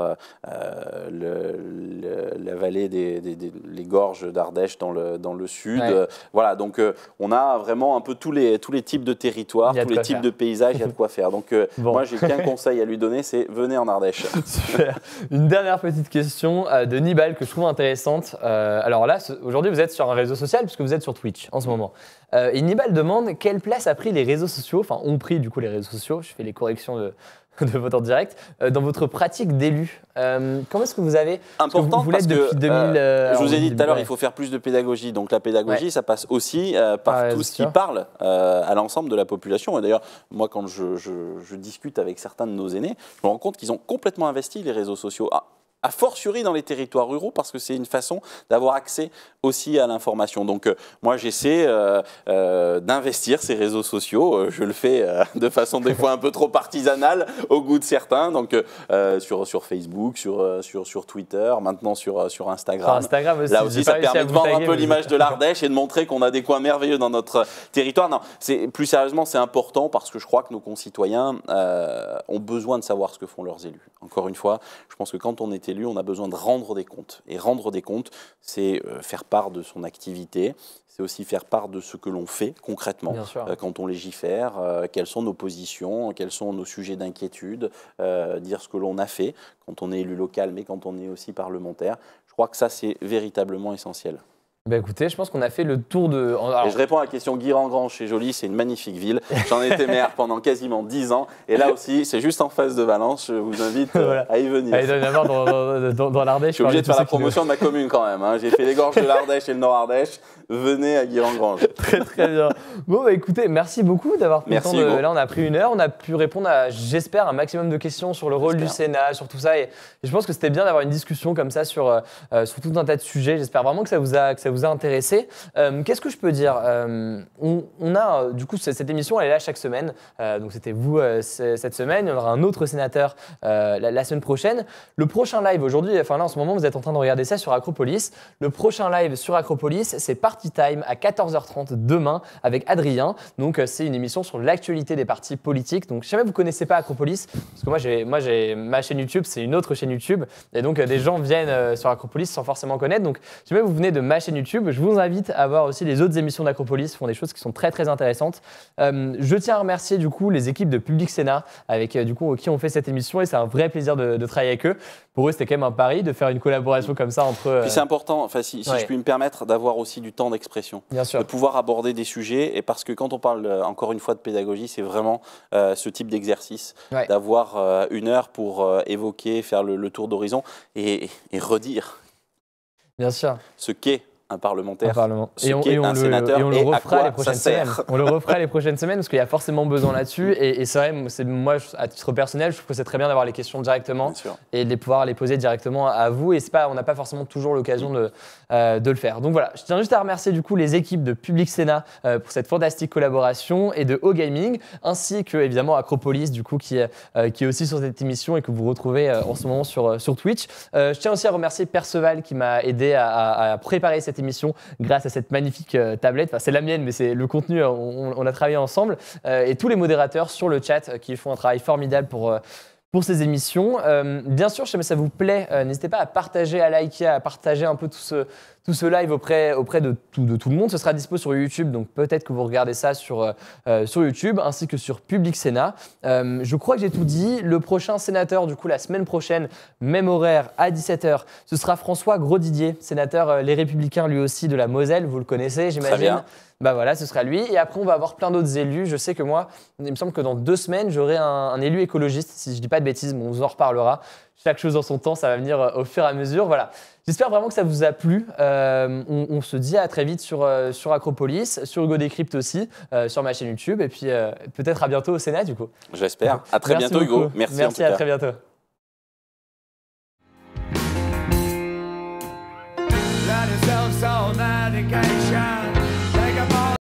la vallée les gorges d'Ardèche dans le sud. Ouais. Voilà, donc on a vraiment un peu tous les types de territoires, tous les types de paysages, il y a de quoi faire. Donc moi, j'ai qu'un conseil à lui donner, c'est venez en Ardèche. Super. Une dernière petite question de Nibal que je trouve intéressante. Alors là, aujourd'hui, vous êtes sur un réseau social puisque vous êtes sur Twitch en ce moment. Et Nibal demande quelle place a pris les réseaux sociaux, enfin ont pris du coup les réseaux sociaux, je fais les corrections de votre en direct, dans votre pratique d'élu. Comment est-ce que vous avez... Important vous l'êtes depuis 2000... je vous ai dit tout à l'heure, il faut faire plus de pédagogie. Donc la pédagogie, ça passe aussi par tout ce qui parle à l'ensemble de la population. Et d'ailleurs, moi, quand je discute avec certains de nos aînés, je me rends compte qu'ils ont complètement investi les réseaux sociaux. A fortiori dans les territoires ruraux, parce que c'est une façon d'avoir accès aussi à l'information. Donc moi, j'essaie d'investir ces réseaux sociaux. Je le fais de façon des fois un peu trop artisanale au goût de certains. Donc sur Facebook, sur Twitter, maintenant sur Instagram. Sur Instagram aussi. Là aussi, ça permet de vendre un peu l'image de l'Ardèche et de montrer qu'on a des coins merveilleux dans notre territoire. Non, plus sérieusement, c'est important parce que je crois que nos concitoyens ont besoin de savoir ce que font leurs élus. Encore une fois, je pense que quand on est élu, on a besoin de rendre des comptes. Et rendre des comptes, c'est faire part de son activité, c'est aussi faire part de ce que l'on fait concrètement quand on légifère, quelles sont nos positions, quels sont nos sujets d'inquiétude, dire ce que l'on a fait quand on est élu local, mais quand on est aussi parlementaire. Je crois que ça, c'est véritablement essentiel. Bah écoutez, je pense qu'on a fait le tour de... Alors... Et je réponds à la question, Guiran-Grange, c'est joli, c'est une magnifique ville. J'en ai été maire pendant quasiment 10 ans. Et là aussi, c'est juste en face de Valence. Je vous invite à y venir. Il doit y en avoir dans l'Ardèche. Je suis obligé de faire la promotion de ma commune quand même. Hein. J'ai fait les gorges de l'Ardèche et le Nord-Ardèche. Venez à Guiran-Grange. Très bien. Bon, bah écoutez, merci beaucoup d'avoir pris le temps. Là, on a pris 1 heure. On a pu répondre à, j'espère, un maximum de questions sur le rôle du Sénat, sur tout ça. Et je pense que c'était bien d'avoir une discussion comme ça sur tout un tas de sujets. J'espère vraiment que ça vous a intéressé. Qu'est-ce que je peux dire? On a, du coup, cette émission, elle est là chaque semaine. Donc, c'était vous cette semaine. Il y en aura un autre sénateur la semaine prochaine. Le prochain live aujourd'hui, enfin là, en ce moment, vous êtes en train de regarder ça sur Acropolis. Le prochain live sur Acropolis, c'est Party Time à 14h30 demain avec Adrien. Donc, c'est une émission sur l'actualité des partis politiques. Donc, si jamais vous ne connaissez pas Acropolis, parce que moi, j'ai ma chaîne YouTube, c'est une autre chaîne YouTube. Et donc, des gens viennent sur Acropolis sans forcément connaître. Donc, si jamais vous venez de ma chaîne YouTube, je vous invite à voir aussi les autres émissions d'Acropolis, qui font des choses qui sont très très intéressantes. Je tiens à remercier du coup les équipes de Public Sénat avec du coup qui ont fait cette émission et c'est un vrai plaisir de travailler avec eux. Pour eux, c'était quand même un pari de faire une collaboration comme ça entre. Puis c'est important, enfin si je puis me permettre, d'avoir aussi du temps d'expression, de pouvoir aborder des sujets et parce que quand on parle encore une fois de pédagogie, c'est vraiment ce type d'exercice, d'avoir 1 heure pour évoquer, faire le tour d'horizon et redire. Bien sûr. Ce qu'est un parlementaire, et on le refera les prochaines semaines. On le refera les prochaines semaines parce qu'il y a forcément besoin là-dessus. Et c'est vrai, moi, à titre personnel, je trouve que c'est très bien d'avoir les questions directement et de pouvoir les poser directement à vous. Et on n'a pas forcément toujours l'occasion de le faire. Donc voilà, je tiens juste à remercier du coup les équipes de Public Sénat pour cette fantastique collaboration et de O-Gaming, ainsi que évidemment Acropolis du coup qui est aussi sur cette émission et que vous retrouvez en ce moment sur Twitch. Je tiens aussi à remercier Perceval qui m'a aidé à préparer cette émission grâce à cette magnifique tablette. Enfin, c'est la mienne, mais c'est le contenu, on a travaillé ensemble. Et tous les modérateurs sur le chat qui font un travail formidable pour ces émissions. Bien sûr, si jamais ça vous plaît, n'hésitez pas à partager, à liker, à partager un peu tout tout ce live auprès de tout le monde. Ce sera dispo sur YouTube, donc peut-être que vous regardez ça sur YouTube, ainsi que sur Public Sénat. Je crois que j'ai tout dit. Le prochain sénateur, du coup, la semaine prochaine, même horaire, à 17h, ce sera François Grosdidier, sénateur Les Républicains, lui aussi, de la Moselle. Vous le connaissez, j'imagine. Très bien. Bah voilà, ce sera lui. Et après, on va avoir plein d'autres élus. Je sais que moi, il me semble que dans 2 semaines, j'aurai un élu écologiste. Si je ne dis pas de bêtises, on vous en reparlera. Chaque chose en son temps, ça va venir au fur et à mesure. Voilà. J'espère vraiment que ça vous a plu. On se dit à très vite sur Acropolis, sur Hugo Décrypte aussi, sur ma chaîne YouTube. Et puis peut-être à bientôt au Sénat, du coup. J'espère. À très bientôt, Hugo. Merci à très bientôt.